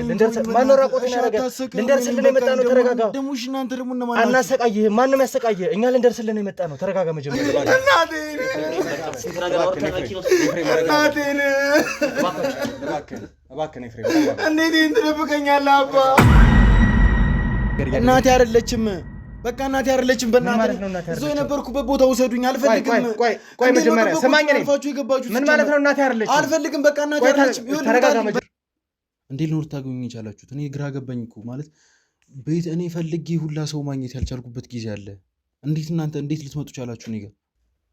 ልንደርስ ማን ራቆትን ያረጋ ልንደርስልን ነው የመጣ ነው ተረጋጋ ደሙሽ እናንተ ደሙ እና ማን አናሰቃየ ማንንም ያሰቃየ እኛ ልንደርስልን ነው የመጣ ነው ተረጋጋ መጀመሪያ እናቴ እባክህ ኤፍሬም እንዴት እንትደብቀኛለህ አባ እናቴ አይደለችም በቃ እናቴ አይደለችም በእናትህ እዛው የነበርኩበት ቦታ ውሰዱኝ አልፈልግም ቆይ መጀመሪያ ሰማኝ ነኝ ምን ማለት ነው እናቴ አይደለችም አልፈልግም በቃ እናቴ አይደለችም ተረጋጋ እንዴት ነው ልታገኙኝ የቻላችሁት እኔ ግራ ገባኝ እኮ ማለት ቤት እኔ ፈልጌ ሁላ ሰው ማግኘት ያልቻልኩበት ጊዜ አለ እንዴት እናንተ እንዴት ልትመጡ ቻላችሁ እኔ ጋር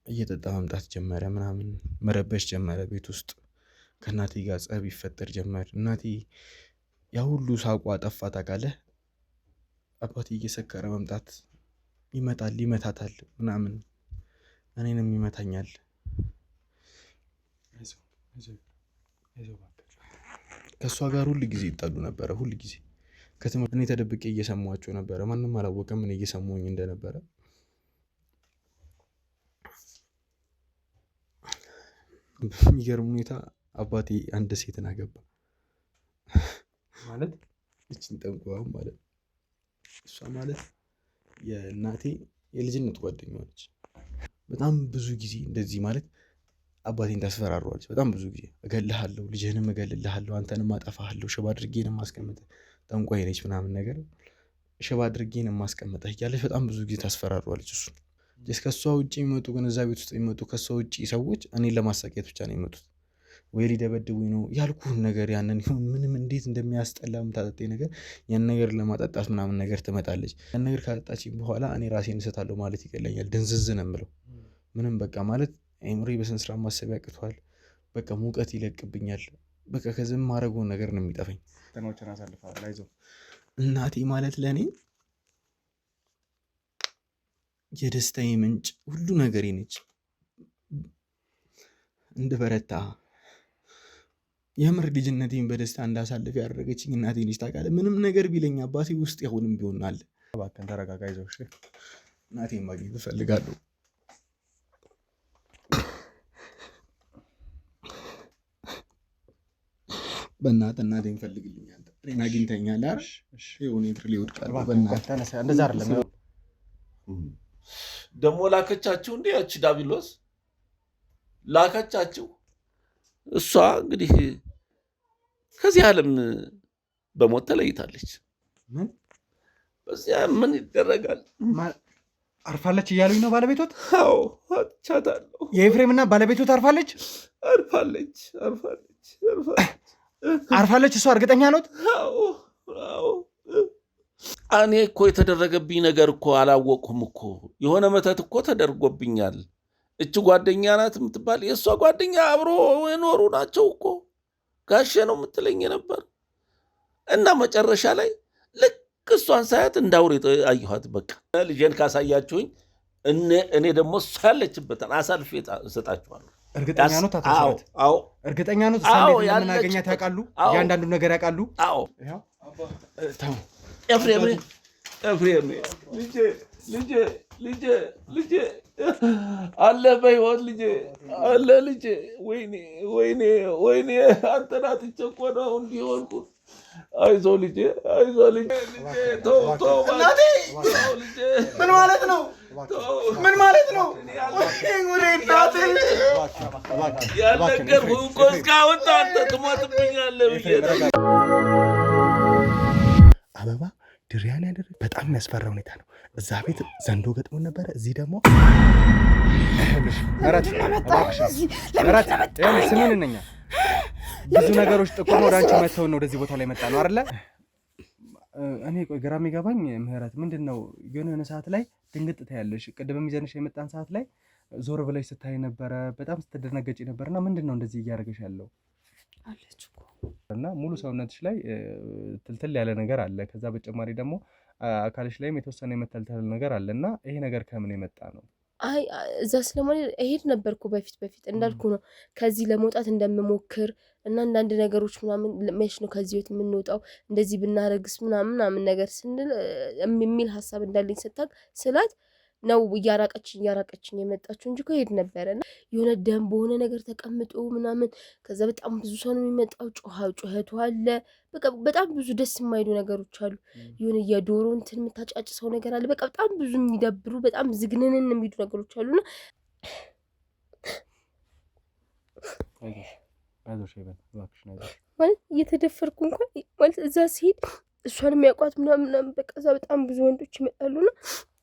እየጠጣ መምጣት ጀመረ ምናምን መረበሽ ጀመረ ቤት ውስጥ ከእናቴ ጋር ጸብ ይፈጠር ጀመር እናቴ ያ ሁሉ ሳቋ ጠፋ ታውቃለህ አባቴ እየሰከረ መምጣት ይመጣል ይመታታል ምናምን እኔንም ይመታኛል ከሷ ጋር ሁሉ ጊዜ ይጣሉ ነበር ሁሉ ጊዜ ከትምህርት እኔ ተደብቄ እየሰማቸው ነበር ማንንም አላወቀም እኔ እየሰማኝ እንደነበረ በሚገርም ሁኔታ አባቴ አንድ ሴትን አገባ ማለት እቺን ጠንቋው ማለት እሷ ማለት የእናቴ የልጅነት ጓደኛዋ ነች በጣም ብዙ ጊዜ እንደዚህ ማለት አባቴን ታስፈራራለች በጣም ብዙ ጊዜ እገልሃለሁ ልጅህንም እገልልሃለሁ አንተንም አጠፋሃለሁ ሽባ አድርጌንም ማስቀመጥ ጠንቋይ ነች ምናምን ነገር ሽባ አድርጌንም ማስቀመጥ እያለች በጣም ብዙ ጊዜ ታስፈራራለች እሱ ከሷ ውጪ የሚመጡ ግን እዛ ቤት ውስጥ የሚመጡ ከሷ ውጪ ሰዎች እኔን ለማሳቀየት ብቻ ነው የሚመጡት ወይ ሊደበድቡኝ ነው ያልኩህን ነገር ያንን ምንም እንዴት እንደሚያስጠላ የምታጠጣኝ ነገር ያን ነገር ለማጠጣት ምናምን ነገር ትመጣለች ያን ነገር ካጠጣችኝ በኋላ እኔ ራሴን እሰጣለሁ ማለት ይቀለኛል ድንዝዝ ነው የምለው ምንም በቃ ማለት አይምሬ በስነ ስርዓት ማሰብ ያቅቷል በቃ ሙቀት ይለቅብኛል በቃ ከዝም ማድረጉን ነገር ነው የሚጠፋኝ ተናዎችን አሳልፋለሁ አይዞህ እናቴ ማለት ለእኔ የደስታዬ ምንጭ ሁሉ ነገሬ ነች እንድበረታ የምር ልጅነቴን በደስታ እንዳሳልፍ ያደረገችኝ እናቴ ነች ታውቃለህ ምንም ነገር ቢለኝ አባቴ ውስጥ ያሁንም ቢሆን አለ እባክህን ተረጋጋ አይዞህ እሺ እናቴን ማግኘት እፈልጋለሁ በእናትህ እናቴን ፈልግልኝ አንተ እኔን አግኝተኛል አይደል እሺ የሆነ ፍሬ ይወድቃል በእናትህ ተነሳ እንደዛ አይደለም ደሞ ላከቻችሁ እንዴ ያቺ ዳቢሎስ ላከቻችሁ እሷ እንግዲህ ከዚህ ዓለም በሞት ተለይታለች ምን በዚያ ምን ይደረጋል አርፋለች እያሉኝ ነው ባለቤቶት አዎ አቻታለሁ የኤፍሬምና ባለቤቶት አርፋለች እሷ እርግጠኛ ኖት አዎ እኔ እኮ የተደረገብኝ ነገር እኮ አላወቅሁም እኮ የሆነ መተት እኮ ተደርጎብኛል እቺ ጓደኛ ናት የምትባል የእሷ ጓደኛ አብሮ የኖሩ ናቸው እኮ ጋሼ ነው የምትለኝ ነበር እና መጨረሻ ላይ ልክ እሷን ሳያት እንዳውሬ አየኋት በቃ ልጄን ካሳያችሁኝ እኔ ደግሞ እሷ ያለችበትን አሳልፌ እሰጣችኋለሁ እርግጠኛ ነው ታታሳት አዎ እርግጠኛ ነው ሳንዴት ለምናገኛት ያውቃሉ ያንዳንዱ ነገር ያውቃሉ አዎ ይሄው ተው ኤፍሬም ልጄ አለ በሕይወት ልጄ አለ ልጄ ወይኔ አንተን አጥቼ እኮ ነው እንዲህ ሆንኩት አይዞህ ልጄ ተው እናቴ ምን ማለት ነው ያልነገርኩህ እኮ እስካሁን አንተ ትሞትብኛለህ ብዬ ነው አበባ ድሪያን ያደረገ በጣም የሚያስፈራ ሁኔታ ነው እዛ ቤት ዘንዶ ገጥሞን ነበረ እዚህ ደግሞ ስሜን እነኛ ብዙ ነገሮች ጥቁር ወደ አንቺ መተውን ነው ወደዚህ ቦታ ላይ መጣ ነው አይደለ እኔ ቆይ ግራ የሚገባኝ ምህረት ምንድን ነው የሆነ ሰዓት ላይ ድንግጥ ታያለሽ ቅድም ይዘንሽ የመጣን ሰዓት ላይ ዞር ብለሽ ስታይ ነበረ በጣም ስትደነገጪ ነበርና ምንድን ነው እንደዚህ እያደረገሽ ያለው አለች እኮ እና ሙሉ ሰውነትሽ ላይ ትልትል ያለ ነገር አለ ከዛ በተጨማሪ ደግሞ አካልሽ ላይም የተወሰነ የመተልተል ነገር አለና ይሄ ነገር ከምን የመጣ ነው አይ እዛ ስለማለ እሄድ ነበርኩ በፊት እንዳልኩ ነው ከዚህ ለመውጣት እንደምሞክር እና አንዳንድ ነገሮች ምናምን መች ነው ከዚህ ወጥ የምንወጣው እንደዚህ ብናረግስ ምናምን ነገር ስንል የሚል ሐሳብ እንዳለኝ ስታክ ስላት ነው እያራቀችኝ የመጣችው እንጂ ከሄድ ነበረና የሆነ ደም በሆነ ነገር ተቀምጦ ምናምን ከዛ በጣም ብዙ ሰው ነው የሚመጣው። ጩኸቱ አለ። በቃ በጣም ብዙ ደስ የማይሉ ነገሮች አሉ። የሆነ የዶሮ እንትን የምታጫጭሰው ነገር አለ። በቃ በጣም ብዙ የሚደብሩ በጣም ዝግንንን የሚሉ ነገሮች አሉና ማለት እየተደፈርኩ እንኳን ማለት እዛ ሲሄድ እሷን የሚያውቋት ምናምን በቃ እዛ በጣም ብዙ ወንዶች ይመጣሉና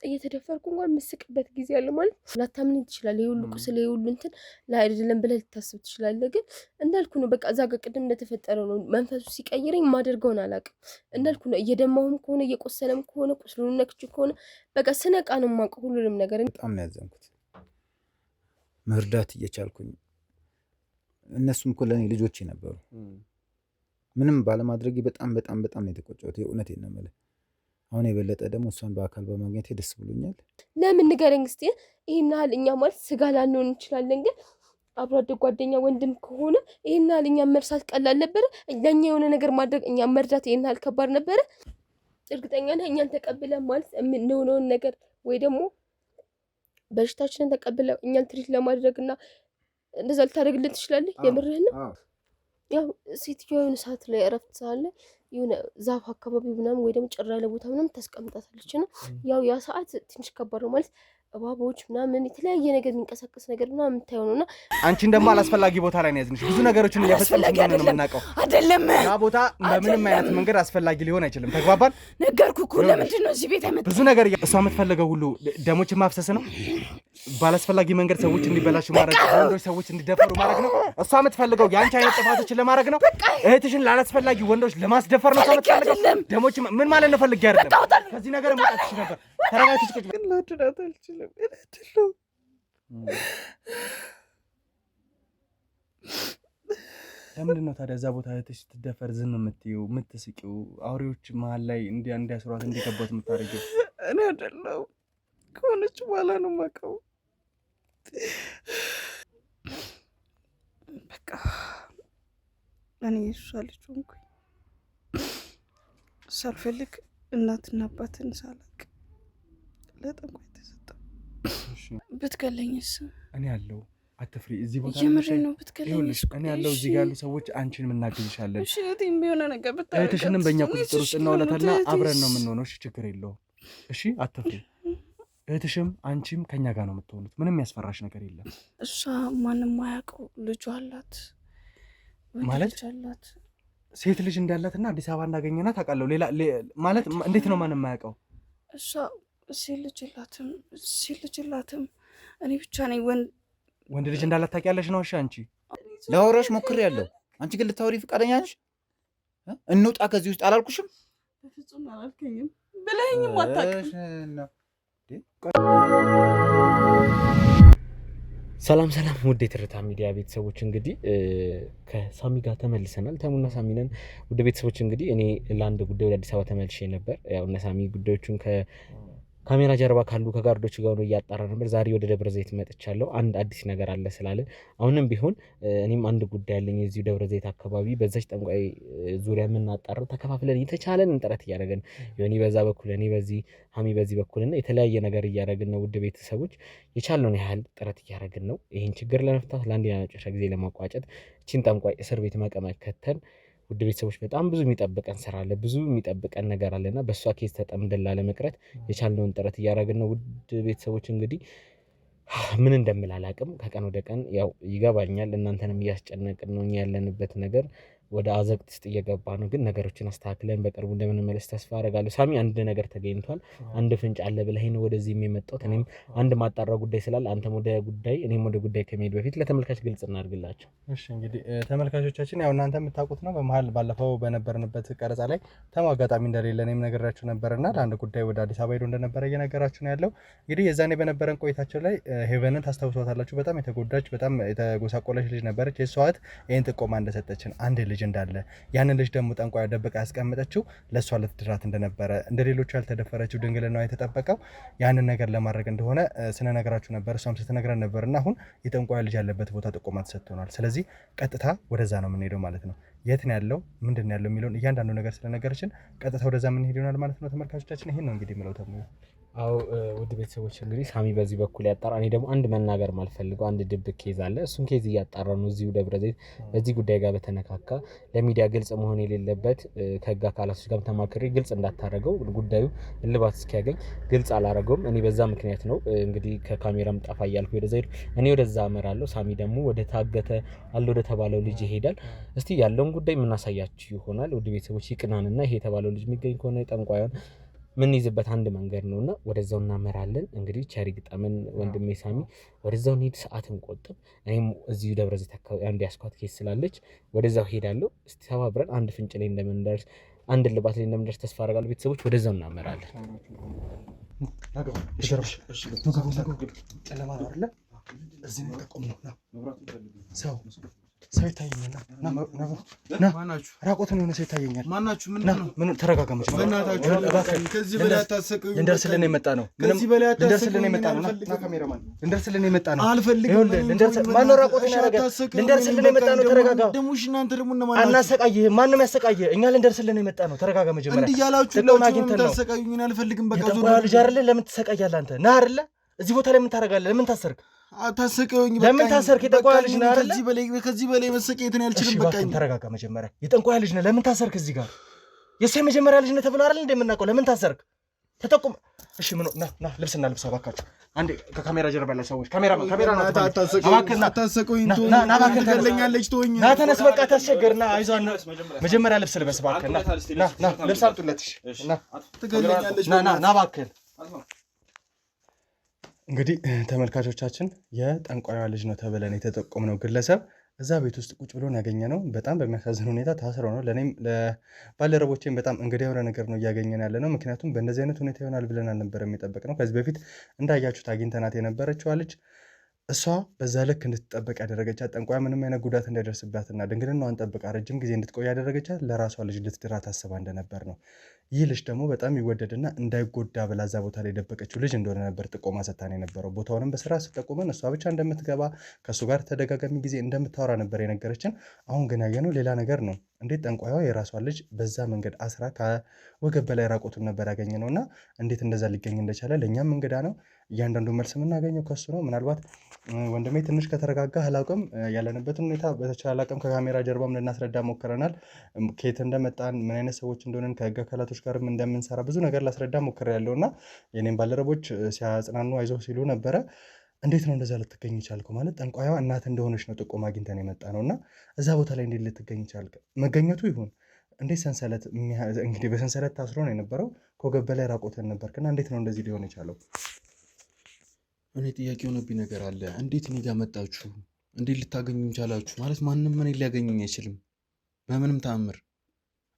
እየተደፈርኩ እንኳን የምስቅበት ጊዜ አለ። ማለት ላታምን ትችላለህ። የሁሉ ቁስል የሁሉ እንትን አይደለም ብለህ ልታስብ ትችላለህ። ግን እንዳልኩ ነው በቃ እዛ ጋር ቅድም እንደተፈጠረው ነው። መንፈሱ ሲቀይረኝ ማደርገውን አላውቅም። እንዳልኩ ነው እየደማሁም ከሆነ እየቆሰለም ከሆነ ቁስሉን ነክቼ ከሆነ በቃ ስነቃ ነው የማውቀው ሁሉንም ነገር። በጣም ነው ያዘንኩት መርዳት እየቻልኩኝ። እነሱም እኮ ለእኔ ልጆቼ ነበሩ። ምንም ባለማድረጌ በጣም በጣም በጣም ነው የተቆጨሁት። የእውነቴን ነው የምልህ። አሁን የበለጠ ደግሞ እሷን በአካል በማግኘቴ ደስ ብሎኛል። ለምን ንገረኝ እስኪ። ይሄን ያህል እኛ ማለት ስጋ ላንሆን እንችላለን፣ ግን አብሮ አደግ ጓደኛ ወንድም ከሆነ ይሄን ያህል እኛ መርሳት ቀላል ነበረ? ለእኛ የሆነ ነገር ማድረግ እኛ መርዳት ይሄን ያህል ከባድ ነበረ? እርግጠኛ ነህ እኛን ተቀብለን ማለት የምንሆነውን ነገር ወይ ደግሞ በሽታችንን ተቀብለው እኛን ትሪት ለማድረግና እንደዛ ልታደርግልን ትችላለህ? የምርህን ነው? ያው ሴትዮዋ የሆነ ሰዓት ላይ እረፍት ሳለ የሆነ ዛፍ አካባቢ ምናምን ወይ ደግሞ ጭራ ያለ ቦታ ምናምን ታስቀምጣታለች እና ያው ያ ሰዓት ትንሽ ከባድ ነው ማለት እባቦች ምናምን የተለያየ ነገር የሚንቀሳቀስ ነገር ምናምን የምታየው ነው እና አንቺን ደግሞ አላስፈላጊ ቦታ ላይ ነው ያዝንሽ። ብዙ ነገሮችን እያፈጸምሽ እንደሆነ ነው የምናውቀው። አይደለም ያ ቦታ በምንም አይነት መንገድ አስፈላጊ ሊሆን አይችልም። ተግባባን? ነገርኩህ እኮ። ለምንድን ነው እዚህ ቤት ያመጣው? ብዙ ነገር እሷ የምትፈልገው ሁሉ ደሞችን ማፍሰስ ነው። ባላስፈላጊ መንገድ ሰዎች እንዲበላሹ ማድረግ፣ ወንዶች ሰዎች እንዲደፈሩ ማድረግ ነው። እሷ የምትፈልገው የአንቺ አይነት ጥፋቶችን ለማድረግ ነው። እህትሽን ላላስፈላጊ ወንዶች ለማስደፈር ነው የምትፈልገው። ደሞች ምን ማለት ነው? ፈልጌ አይደለም። ከዚህ ነገር መውጣት ትችል ነበር። ተረጋግተሽ ቁጭ በይ። ላድናት አልችልም። እላድለው ለምንድን ነው ታዲያ እዛ ቦታ እህትሽ ስትደፈር ዝም የምትይው የምትስቂው? አውሬዎች መሀል ላይ እንዲያስሯት እንዲገባት የምታደርጊው? እኔ አይደለሁም ከሆነች በኋላ ነው የማውቀው። በቃ እኔ እሷ ልጅ ሆንኩኝ ሳልፈልግ እናትና አባትን ሳላቅ ለጠንቋይ ተሰጠው። ብትገለኝስ? እኔ ያለው አትፍሪ። እዚህ ቦታ የምሬ ነው። ብትገለኝስ? እኔ ያለው እዚህ ጋር ያሉ ሰዎች አንቺን እናግዝሻለን። እሺ እህቴም ቢሆነ ነገር ብታረጋት እህትሽንም በእኛ ቁጥጥር ውስጥ እናውለታና አብረን ነው የምንሆነው። እሺ ችግር የለውም። እሺ አትፍሪ። እህትሽም አንቺም ከኛ ጋር ነው የምትሆኑት። ምንም ያስፈራሽ ነገር የለም። እሷ ማንም አያውቀው ልጇ አላት ማለት አላት ሴት ልጅ እንዳላትና አዲስ አበባ እንዳገኘናት አውቃለሁ። ሌላ ማለት እንዴት ነው ማንም የማያውቀው? እሷ ሴት ልጅ የላትም። እኔ ብቻ ነኝ ወንድ ልጅ እንዳላት ታውቂያለሽ ነው? እሺ አንቺ ላወራሽ ሞክሬያለሁ። አንቺ ግን ልታወሪ ፈቃደኛ ነሽ? እንውጣ ከዚህ ውስጥ አላልኩሽም? በፍጹም አላልከኝም ብለኸኝም አታውቅም። ሰላም ውድ የትርታ ሚዲያ ቤተሰቦች፣ እንግዲህ ከሳሚ ጋር ተመልሰናል። ተሙና ሳሚ ነን። ውድ ቤተሰቦች እንግዲህ እኔ ለአንድ ጉዳይ ወደ አዲስ አበባ ተመልሼ ነበር። ያው እነ ሳሚ ጉዳዮቹን ከካሜራ ጀርባ ካሉ ከጋርዶች ጋር ነው እያጣራ ነበር። ዛሬ ወደ ደብረ ዘይት መጥቻለሁ። አንድ አዲስ ነገር አለ ስላለን አሁንም ቢሆን እኔም አንድ ጉዳይ አለኝ እዚሁ ደብረ ዘይት አካባቢ በዛች ጠንቋይ ዙሪያ የምናጣራው ተከፋፍለን የተቻለን ጥረት እያደረግን ዮኒ በዛ በኩል እኔ በዚህ ሀሚ በዚህ በኩልና የተለያየ ነገር እያደረግን ነው። ውድ ቤተሰቦች የቻልነውን ያህል ጥረት እያደረግን ነው። ይህን ችግር ለመፍታት ለአንዴና ለመጨረሻ ጊዜ ለማቋጨት እቺን ጠንቋይ እስር ቤት መቀመጥ ከተን ውድ ቤተሰቦች በጣም ብዙ የሚጠብቀን ስራ አለ፣ ብዙ የሚጠብቀን ነገር አለና በእሷ ኬዝ ተጠምደን ላለመቅረት የቻልነውን ጥረት እያደረግን ነው። ውድ ቤተሰቦች እንግዲህ ምን እንደምል አላቅም። ከቀን ወደ ቀን ያው ይገባኛል፣ እናንተንም እያስጨነቅን ነው። ያለንበት ነገር ወደ አዘቅት ውስጥ እየገባ ነው። ግን ነገሮችን አስተካክለን በቅርቡ እንደምንመለስ ተስፋ አደርጋለሁ። ሳሚ አንድ ነገር ተገኝቷል፣ አንድ ፍንጭ አለ ብለህ ነው ወደዚህ የመጣሁት። እኔም አንድ ማጣራ ጉዳይ ስላለ አንተም ወደ ጉዳይ እኔም ወደ ጉዳይ ከመሄድ በፊት ለተመልካች ግልጽ እናድርግላቸው። እሺ እንግዲህ ተመልካቾቻችን ያው እናንተ የምታውቁት ነው። በመሀል ባለፈው በነበርንበት ቀረጻ ላይ አጋጣሚ እንደሌለ እኔም ነገራችሁ ነበርና ለአንድ ጉዳይ ወደ አዲስ አበባ ሄዶ እንደነበረ እየነገራችሁ ነው ያለው። እንግዲህ የዛኔ በነበረን ቆይታቸው ላይ ሄቨንን ታስታውሷታላችሁ። በጣም የተጎዳች በጣም የተጎሳቆለች ልጅ ነበረች። የሷት ይሄን ጥቆማ እንደሰጠችን አንድ ልጅ እንዳለ ያንን ልጅ ደግሞ ጠንቋይ ደብቃ ያስቀመጠችው ለሷ ልትድራት እንደነበረ እንደሌሎቹ ያልተደፈረችው ድንግልናዋ የተጠበቀው ያንን ነገር ለማድረግ እንደሆነ ስነነግራችሁ ነበር። እሷም ስትነግረን ነበርና አሁን የጠንቋይ ልጅ ያለበት ቦታ ጥቆማ ተሰጥቶናል። ስለዚህ ቀጥታ ወደዛ ነው የምንሄደው ማለት ነው። የት ነው ያለው ምንድን ነው ያለው የሚለውን እያንዳንዱ ነገር ስለነገረችን ቀጥታ ወደዛ የምንሄድ ይሆናል ማለት ነው። ተመልካቾቻችን ይሄን ነው እንግዲህ የምለው ተሙ አዎ ውድ ቤተሰቦች እንግዲህ ሳሚ በዚህ በኩል ያጣራ፣ እኔ ደግሞ አንድ መናገር ማልፈልገው አንድ ድብቅ ኬዝ አለ። እሱን ኬዝ እያጣራ ነው እዚሁ ደብረ ዘይት በዚህ ጉዳይ ጋር በተነካካ ለሚዲያ ግልጽ መሆን የሌለበት ከህግ አካላቶች ጋር ተማክሬ ግልጽ እንዳታረገው ጉዳዩ እልባት እስኪያገኝ ግልጽ አላረገውም። እኔ በዛ ምክንያት ነው እንግዲህ ከካሜራም ጠፋ እያልኩ ወደዛ ሄዱ። እኔ ወደዛ አመራለሁ፣ ሳሚ ደግሞ ወደ ታገተ አለ ወደ ተባለው ልጅ ይሄዳል። እስቲ ያለውን ጉዳይ የምናሳያችሁ ይሆናል። ውድ ቤተሰቦች ይቅናንና ይሄ የተባለው ልጅ የሚገኝ ከሆነ ጠንቋዩን ምን ይዝበት አንድ መንገድ ነውና ወደዛው እናመራለን። እንግዲህ ቸሪ ግጠምን ወንድሜ ሳሚ ወደዛው እንሂድ፣ ሰዓትን ቆጥብ። እኔም እዚሁ ደብረ ዘይት አካባቢ አንድ ያስኳት ኬስ ስላለች ወደዛው ሄዳለሁ። እስቲ ተባብረን አንድ ፍንጭ ላይ እንደምንደርስ አንድ ልባት ላይ እንደምንደርስ ተስፋ አደርጋለሁ። ቤተሰቦች ወደዛው እናመራለን። ሰው ይታየኛል። ራቆትን የሆነ ሰው ይታየኛል። ማናችሁ? ተረጋጋ። ልንደርስልን የመጣ ነው። ልንደርስልን የመጣ ነው። ልንደርስልን የመጣ ነው። ማነው ራቆትን ያደረገ? ልንደርስልን የመጣ ነው። ተረጋጋ። አናሰቃይህም። ማንም ያሰቃይህ። እኛ ልንደርስልን የመጣ ነው። ተረጋጋ። መጀመሪያ ጥቅም አግኝተን ነው። የጠንቋይ ልጅ አይደለ? ለምን ትሰቃያለህ አንተ? ና አይደለ? እዚህ ቦታ ላይ ምን ታደርጋለህ? ለምን ታሰርክ? አታሰቀውኝ። ለምን ታሰርክ? የጠንቋይ ልጅ ነህ አይደል? ከዚህ በላይ መሰቀየትን ያልችልም። በቃ ተረጋጋ። መጀመሪያ የጠንቋይ ልጅ ነህ። ለምን ታሰርክ? እዚህ ጋር የእሱ የመጀመሪያ ልጅ ነህ ተብሎ አይደል እንደምናውቀው። ለምን ታሰርክ? ተጠቁም። እሺ ምን ና ልብስና ልብስ አባካችሁ። አንዴ ከካሜራ ጀርባ ያለ ሰዎች ካሜራ አታሰቀውኝ። ና እባክህ ትገለኛለች። ተወኝ። ና ተነስ። በቃ ታስቸገርና አይዞህ። መጀመሪያ ልብስ ልበስ እባክህ። ና ልብስ አምጡለት። እሺ ና ትገለኛለች። ና እባክህ። እንግዲህ ተመልካቾቻችን የጠንቋዩ ልጅ ነው ተብለን የተጠቆምነው ግለሰብ እዛ ቤት ውስጥ ቁጭ ብሎን ያገኘነው በጣም በሚያሳዝን ሁኔታ ታስሮ ነው። ለእኔም ለባልደረቦቼም በጣም እንግዲህ የሆነ ነገር ነው እያገኘን ያለ ነው። ምክንያቱም በእንደዚህ አይነት ሁኔታ ይሆናል ብለን አልነበረም የጠበቅነው። ከዚህ በፊት እንዳያችሁት አግኝተናት የነበረችዋ ልጅ እሷ በዛ ልክ እንድትጠበቅ ያደረገቻት ጠንቋይ ምንም አይነት ጉዳት እንዳይደርስባትና ድንግልናዋን ጠብቃ ረጅም ጊዜ እንድትቆይ ያደረገቻት ለራሷ ልጅ ልትድራ ታስባ እንደነበር ነው። ይህ ልጅ ደግሞ በጣም ይወደድና እንዳይጎዳ ብላ እዛ ቦታ ላይ የደበቀችው ልጅ እንደሆነ ነበር ጥቆማ ሰጥታን የነበረው። ቦታውንም በስራ ስትጠቁመን እሷ ብቻ እንደምትገባ ከእሱ ጋር ተደጋጋሚ ጊዜ እንደምታወራ ነበር የነገረችን። አሁን ግን ያየነው ሌላ ነገር ነው። እንዴት ጠንቋይዋ የራሷን ልጅ በዛ መንገድ አስራ ከወገብ በላይ ራቆቱን ነበር ያገኘነው እና እንዴት እንደዛ ሊገኝ እንደቻለ ለእኛም እንግዳ ነው። እያንዳንዱ መልስ የምናገኘው ከሱ ነው። ምናልባት ወንድሜ ትንሽ ከተረጋጋ አላውቅም፣ ያለንበትን ሁኔታ በተቻለ አቅም ከካሜራ ጀርባም ልናስረዳ ሞክረናል። ከየት እንደመጣን ምን አይነት ሰዎች እንደሆነን ከህግ አካላቶች ጋርም እንደምንሰራ ብዙ ነገር ላስረዳ ሞክሬያለሁ እና የኔም ባልደረቦች ሲያጽናኑ አይዞህ ሲሉ ነበረ። እንዴት ነው እንደዛ ልትገኝ ቻልኩ? ማለት ጠንቋይዋ እናት እንደሆነች ነው ጥቆማ አግኝተን የመጣ ነው እና እዛ ቦታ ላይ እንዴት ልትገኝ ቻልክ? መገኘቱ ይሁን እንዴት ሰንሰለት እንግዲህ በሰንሰለት ታስሮ ነው የነበረው። ከወገብ በላይ ራቆትን ነበርክና እንዴት ነው እንደዚህ ሊሆን የቻለው? እኔ ጥያቄ የሆነብኝ ነገር አለ። እንዴት እኔ ጋር መጣችሁ? እንዴት ልታገኙኝ ቻላችሁ? ማለት ማንም እኔ ሊያገኙኝ አይችልም በምንም ተአምር።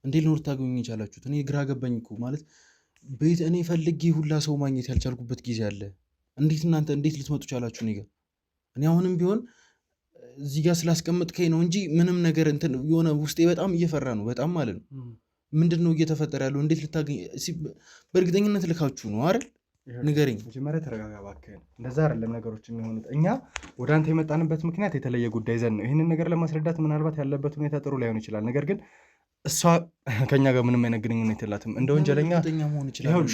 እንዴት ነው ልታገኙኝ የቻላችሁት? እኔ ግራ ገባኝ እኮ። ማለት ቤት እኔ ፈልጌ ሁላ ሰው ማግኘት ያልቻልኩበት ጊዜ አለ። እናንተ እንዴት ልትመጡ ቻላችሁ እኔ ጋር? እኔ አሁንም ቢሆን እዚህ ጋር ስላስቀመጥከኝ ነው እንጂ ምንም ነገር እንትን የሆነ ውስጤ በጣም እየፈራ ነው። በጣም ማለት ነው። ምንድን ነው እየተፈጠረ ያለው? እንዴት ልታገኝ? በእርግጠኝነት ልካችሁ ነው አይደል? ንገረኝ። መጀመሪያ ተረጋጋ እባክህን። እንደዛ አይደለም ነገሮች የሚሆኑት። እኛ ወደ አንተ የመጣንበት ምክንያት የተለየ ጉዳይ ዘንድ ነው። ይህንን ነገር ለማስረዳት ምናልባት ያለበት ሁኔታ ጥሩ ላይሆን ይችላል። ነገር ግን እሷ ከኛ ጋር ምንም አይነት ግንኙነት የላትም። እንደ ወንጀለኛ መሆን ይችላል።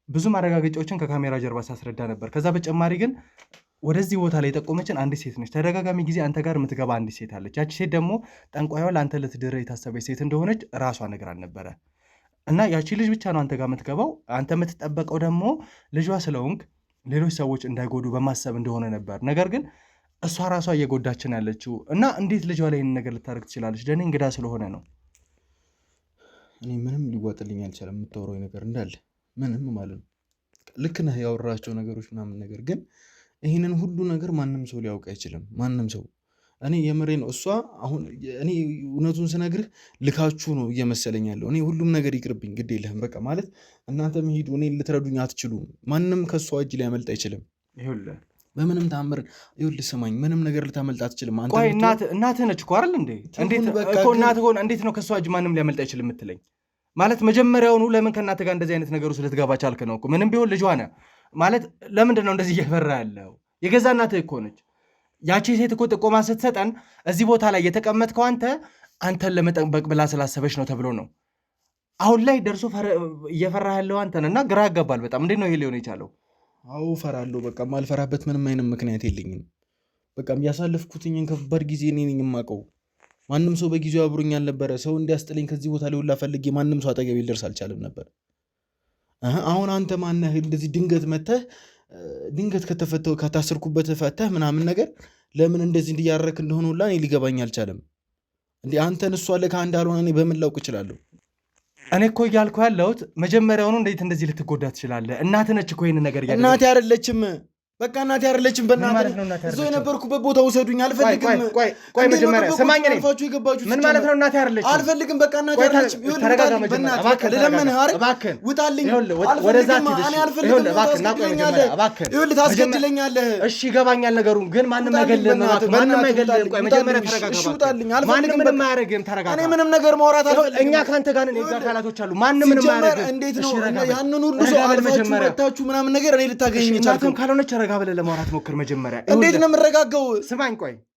ብዙ ማረጋገጫዎችን ከካሜራ ጀርባ ሳስረዳ ነበር። ከዛ በተጨማሪ ግን ወደዚህ ቦታ ላይ የጠቆመችን አንዲት ሴት ነች። ተደጋጋሚ ጊዜ አንተ ጋር የምትገባ አንዲት ሴት አለች። ያቺ ሴት ደግሞ ጠንቋይዋ ለአንተ ልትድር የታሰበች ሴት እንደሆነች ራሷ ነግራን ነበረ እና ያቺ ልጅ ብቻ ነው አንተ ጋር የምትገባው። አንተ የምትጠበቀው ደግሞ ልጇ ስለሆንክ ሌሎች ሰዎች እንዳይጎዱ በማሰብ እንደሆነ ነበር። ነገር ግን እሷ ራሷ እየጎዳችን ያለችው እና እንዴት ልጇ ላይ ይህን ነገር ልታደርግ ትችላለች? ለእኔ እንግዳ ስለሆነ ነው። እኔ ምንም ሊዋጥልኝ አልቻለም። የምታወራው ነገር እንዳለ ምንም ማለት ነው። ልክ ነህ ያወራቸው ነገሮች ምናምን፣ ነገር ግን ይህንን ሁሉ ነገር ማንም ሰው ሊያውቅ አይችልም። ማንም ሰው እኔ የምሬ ነው። እሷ አሁን እኔ እውነቱን ስነግርህ ልካችሁ ነው እየመሰለኝ ያለው። እኔ ሁሉም ነገር ይቅርብኝ፣ ግድ የለህም በቃ። ማለት እናንተ ሂዱ፣ እኔ ልትረዱኝ አትችሉም። ማንም ከእሷ እጅ ሊያመልጥ አይችልም በምንም ተአምር። ይኸውልህ ስማኝ፣ ምንም ነገር ልታመልጥ አትችልም። ቆይ እናትህ ነች እኮ አይደል እንዴ? እንዴት ነው ከእሷ እጅ ማንም ሊያመልጥ አይችልም የምትለኝ? ማለት መጀመሪያውኑ ለምን ከእናትህ ጋር እንደዚህ አይነት ነገር ውስጥ ልትገባ ቻልክ ነው እኮ። ምንም ቢሆን ልጇ ነህ ማለት ለምንድን ነው እንደዚህ እየፈራ ያለው? የገዛ እናትህ እኮ ነች። ያቺ ሴት እኮ ጥቆማ ስትሰጠን እዚህ ቦታ ላይ የተቀመጥከው አንተን ለመጠበቅ ብላ ስላሰበች ነው ተብሎ ነው። አሁን ላይ ደርሶ እየፈራህ ያለው አንተ ነህ እና ግራ ያጋባል በጣም። እንዴት ነው ይሄ ሊሆን የቻለው? አዎ እፈራለሁ። በቃ ማልፈራበት ምንም አይነት ምክንያት የለኝም። በቃ ያሳለፍኩትኝን ከባድ ጊዜ እኔ ነኝ የማውቀው። ማንም ሰው በጊዜው አብሮኝ አልነበረ። ሰው እንዲያስጥለኝ ከዚህ ቦታ ላይ ሁላ ፈልጌ ማንም ሰው አጠገቤ ሊደርስ አልቻለም ነበር። አሁን አንተ ማነህ እንደዚህ ድንገት መተህ ድንገት ከታሰርኩበት ፈተህ ምናምን ነገር ለምን እንደዚህ እንዲያረክ እንደሆነ ሁላ እኔ ሊገባኝ አልቻለም። እንዴ አንተን እሷ ለካ እንዳልሆነ እኔ በምን ላውቅ እችላለሁ? እኔ እኮ እያልኩ ያለሁት መጀመሪያውኑ እንዴት እንደዚህ ልትጎዳ ትችላለህ? እናትህ ነች እኮ ይሄንን ነገር ያደረገች። እናቴ አይደለችም። በቃ እናቴ አይደለችም። በእናትህ እዛው የነበርኩበት ቦታ ውሰዱኝ። አልፈልግም። ቆይ መጀመሪያ ሰማኝ። እኔ ምን ማለት ነው እናቴ አይደለችም? አልፈልግም። በቃ እናቴ አይደለችም። ተረጋጋ መጀመሪያ። እባክህ ለለምንህ አይደል? እባክህ ውጣልኝ። አልፈልግም። እኔ አልፈልግም። ይኸውልህ ታስገድለኛለህ። እሺ ይገባኛል ነገሩን፣ ግን ማንም አይገልህም። ማንም አይገልህም። ቆይ መጀመሪያ ተረጋጋ። እሺ ውጣልኝ። አልፈልግም። ምንም አያደርግም። ተረጋጋ። እኔ ምንም ነገር ማውራት አልፈልግም። እኛ ካንተ ጋር ነን። የጋ አካላቶች አሉ። ማንም ምንም አያደርግም። እንዴት ነው ያንን ሁሉ ሰው አልፋችሁ መታችሁ ምናምን ነገር እኔ ልታገኝ ይቻላል? ካልሆነች ረጋ ብለህ ለማውራት ሞክር መጀመሪያ። እንዴት ነው የምረጋጋው?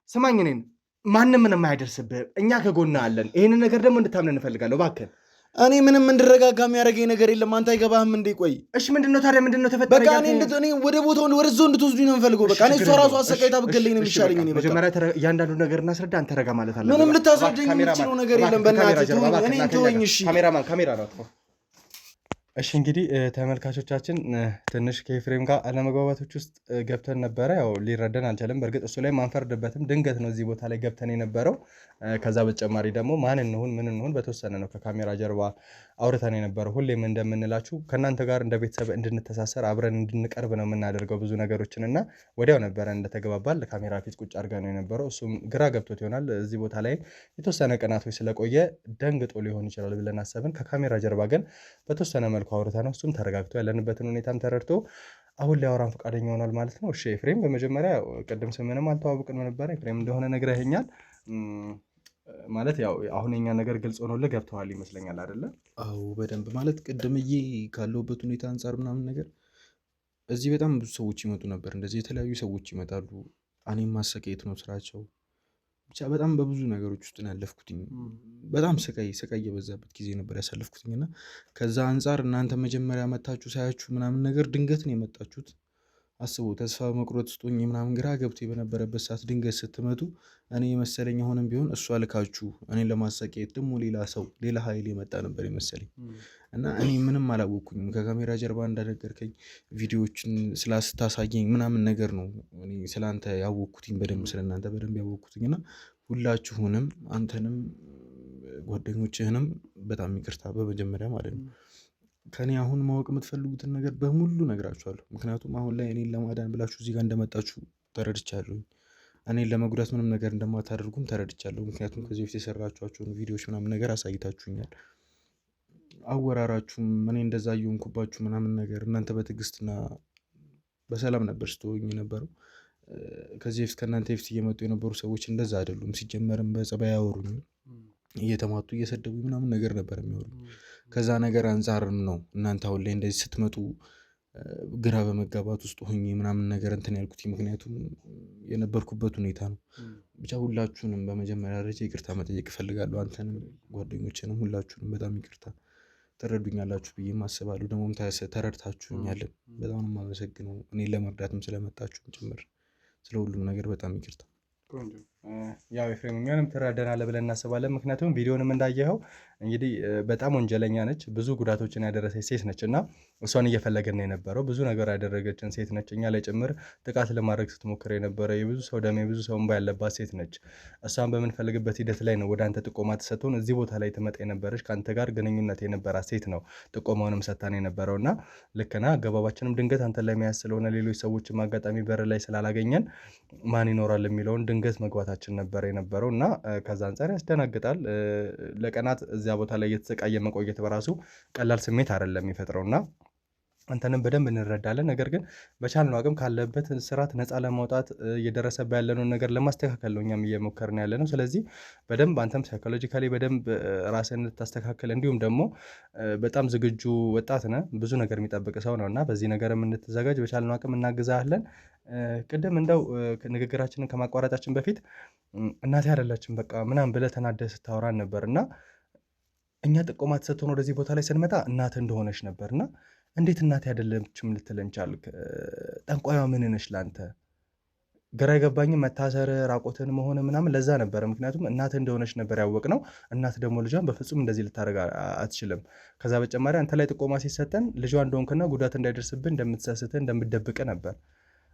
ስማኝ እኔን ማንም ምንም አያደርስብህ። እኛ ከጎንህ አለን። ይህንን ነገር ደግሞ እንድታምን እንፈልጋለሁ። እባክህ እኔ ምንም እንድረጋጋ የሚያደርገኝ ነገር የለም። አንተ አይገባህም እንዴ? ቆይ እሺ ምንድነው ታዲያ? ምንድነው ተፈጠረ? በቃ እኔ ወደ ቦታው ወደዛው እንድትወስዱኝ ነው የምፈልገው። በቃ እኔ እሷ ራሱ አሰቃይታ ብትገለኝ ነው የሚሻለኝ። እኔ መጀመሪያ እያንዳንዱ ነገር እናስረዳ። አንተ ረጋ ማለት አለብህ። ምንም ልታስረዳኝ የምትችለው ነገር የለም። በእናትህ እኔ ተወኝ። እሺ ካሜራ ነው። እሺ እንግዲህ ተመልካቾቻችን ትንሽ ከኤፍሬም ጋር አለመግባባቶች ውስጥ ገብተን ነበረ። ያው ሊረዳን አልቻለም። በእርግጥ እሱ ላይ ማንፈርድበትም፣ ድንገት ነው እዚህ ቦታ ላይ ገብተን የነበረው። ከዛ በተጨማሪ ደግሞ ማን እንሁን ምን እንሁን በተወሰነ ነው ከካሜራ ጀርባ አውርተን የነበረው። ሁሌም እንደምንላችሁ ከእናንተ ጋር እንደ ቤተሰብ እንድንተሳሰር አብረን እንድንቀርብ ነው የምናደርገው ብዙ ነገሮችን እና ወዲያው ነበረ እንደተገባባል ካሜራ ፊት ቁጭ አድርገን ነው የነበረው። እሱም ግራ ገብቶት ይሆናል እዚህ ቦታ ላይ የተወሰነ ቀናቶች ስለቆየ ደንግጦ ሊሆን ይችላል ብለን አሰብን። ከካሜራ ጀርባ ግን በተወሰነ መልኩ አውርተ ነው እሱም ተረጋግቶ ያለንበትን ሁኔታም ተረድቶ አሁን ሊያወራን ፈቃደኛ ሆኗል ማለት ነው። እሺ ኤፍሬም፣ በመጀመሪያ ቅድም ስምንም አልተዋወቅንም ነበር። ኤፍሬም እንደሆነ ነግረኸኛል። ማለት ያው አሁን የኛ ነገር ግልጽ ሆኖልህ ገብተዋል ይመስለኛል አይደለ? አዎ በደንብ ማለት ቅድምዬ ካለሁበት ሁኔታ አንጻር ምናምን ነገር እዚህ በጣም ብዙ ሰዎች ይመጡ ነበር። እንደዚህ የተለያዩ ሰዎች ይመጣሉ። እኔም ማሰቃየት ነው ስራቸው። ብቻ በጣም በብዙ ነገሮች ውስጥ ነው ያለፍኩትኝ። በጣም ስቃይ የበዛበት ጊዜ ነበር ያሳለፍኩትኝ እና ከዛ አንጻር እናንተ መጀመሪያ መታችሁ ሳያችሁ ምናምን ነገር ድንገት ነው የመጣችሁት። አስቡ፣ ተስፋ መቁረጥ ውስጥ ሆኜ ምናምን ግራ ገብቶ በነበረበት ሰዓት ድንገት ስትመጡ እኔ የመሰለኝ አሁንም ቢሆን እሷ ልካችሁ እኔን ለማሰቃየት ደግሞ ሌላ ኃይል የመጣ ነበር የመሰለኝ እና እኔ ምንም አላወቅኩኝም። ከካሜራ ጀርባ እንዳነገርከኝ ቪዲዮዎችን ስላስታሳየኝ ምናምን ነገር ነው እኔ ስለአንተ ያወቅኩትኝ በደንብ ስለእናንተ በደንብ ያወቅኩትኝ እና ሁላችሁንም አንተንም ጓደኞችህንም በጣም ይቅርታ በመጀመሪያ ማለት ነው። ከኔ አሁን ማወቅ የምትፈልጉትን ነገር በሙሉ ነግራችኋለሁ። ምክንያቱም አሁን ላይ እኔን ለማዳን ብላችሁ እዚህ ጋር እንደመጣችሁ ተረድቻለሁ። እኔን ለመጉዳት ምንም ነገር እንደማታደርጉም ተረድቻለሁ። ምክንያቱም ከዚህ በፊት የሰራችኋቸውን ቪዲዮዎች ምናምን ነገር አሳይታችሁኛል። አወራራችሁም እኔ እንደዛ እየሆንኩባችሁ ምናምን ነገር እናንተ በትዕግስትና በሰላም ነበር ስትሆኝ የነበረው። ከዚህ በፊት ከእናንተ በፊት እየመጡ የነበሩ ሰዎች እንደዛ አይደሉም። ሲጀመርም በጸባይ አያወሩኝም። እየተማቱ እየሰደቡ ምናምን ነገር ነበር የሚወሩ። ከዛ ነገር አንጻርም ነው እናንተ አሁን ላይ እንደዚህ ስትመጡ ግራ በመጋባት ውስጥ ሆኜ ምናምን ነገር እንትን ያልኩት። ምክንያቱም የነበርኩበት ሁኔታ ነው። ብቻ ሁላችሁንም በመጀመሪያ ደረጃ ይቅርታ መጠየቅ እፈልጋለሁ። አንተንም ጓደኞችንም ሁላችሁንም በጣም ይቅርታ ትረዱኛላችሁ ብዬ አስባለሁ። ደግሞም ተረድታችሁኛለን። በጣም ነው የማመሰግነው። እኔን ለመርዳትም ስለመጣችሁም ጭምር ስለ ሁሉም ነገር በጣም ይቅርታ። ያው ኤፍሬም እኛንም ትረዳናለህ ብለን እናስባለን። ምክንያቱም ቪዲዮንም እንዳየኸው እንግዲህ በጣም ወንጀለኛ ነች፣ ብዙ ጉዳቶችን ያደረሰች ሴት ነች እና እሷን እየፈለገን የነበረው ብዙ ነገር ያደረገችን ሴት ነች። እኛ ላይ ጭምር ጥቃት ለማድረግ ስትሞክር የነበረ የብዙ ሰው ደም የብዙ ሰው እንባ ያለባት ሴት ነች። እሷን በምንፈልግበት ሂደት ላይ ነው ወደ አንተ ጥቆማ ተሰጥቶን እዚህ ቦታ ላይ ትመጣ የነበረች ከአንተ ጋር ግንኙነት የነበራት ሴት ነው ጥቆማውንም ሰጥታን የነበረው እና ልክና አገባባችንም ድንገት አንተ ላይ መያዝ ስለሆነ ሌሎች ሰዎችም አጋጣሚ በር ላይ ስላላገኘን ማን ይኖራል የሚለውን ድንገት መግባታችን ነበር የነበረው እና ከዛ አንጻር ያስደናግጣል። ለቀናት እዚያ ቦታ ላይ እየተሰቃየ መቆየት በራሱ ቀላል ስሜት አይደለም የሚፈጥረውና አንተንም በደንብ እንረዳለን። ነገር ግን በቻልነው አቅም ካለበት ስርዓት ነፃ ለማውጣት እየደረሰብህ ያለውን ነገር ለማስተካከል ነው እኛም እየሞከርን ያለ ነው። ስለዚህ በደንብ አንተም ሳይኮሎጂካሊ በደንብ ራስን እንድታስተካከል እንዲሁም ደግሞ በጣም ዝግጁ ወጣት ነህ፣ ብዙ ነገር የሚጠብቅ ሰው ነው እና በዚህ ነገርም እንድትዘጋጅ በቻልነው አቅም እናግዛለን። ቅድም እንደው ንግግራችንን ከማቋረጣችን በፊት እናቴ አይደለችም በቃ ምናምን ብለህ ተናደህ ስታወራን ነበር እና እኛ ጥቆማ ተሰጥቶን ወደዚህ ቦታ ላይ ስንመጣ እናትህ እንደሆነች ነበርና እንዴት እናቴ አይደለችም ልትለን ቻልክ? ጠንቋይዋ ምን ነሽ ለአንተ? ግራ የገባኝም መታሰር ራቆትን መሆን ምናምን ለዛ ነበረ። ምክንያቱም እናትህ እንደሆነች ነበር ያወቅነው። እናት ደግሞ ልጇን በፍጹም እንደዚህ ልታደርግ አትችልም። ከዛ በተጨማሪ አንተ ላይ ጥቆማ ሲሰጠን ልጇ እንደሆንክና ጉዳት እንዳይደርስብህ እንደምትሰስትህ እንደምትደብቅ ነበር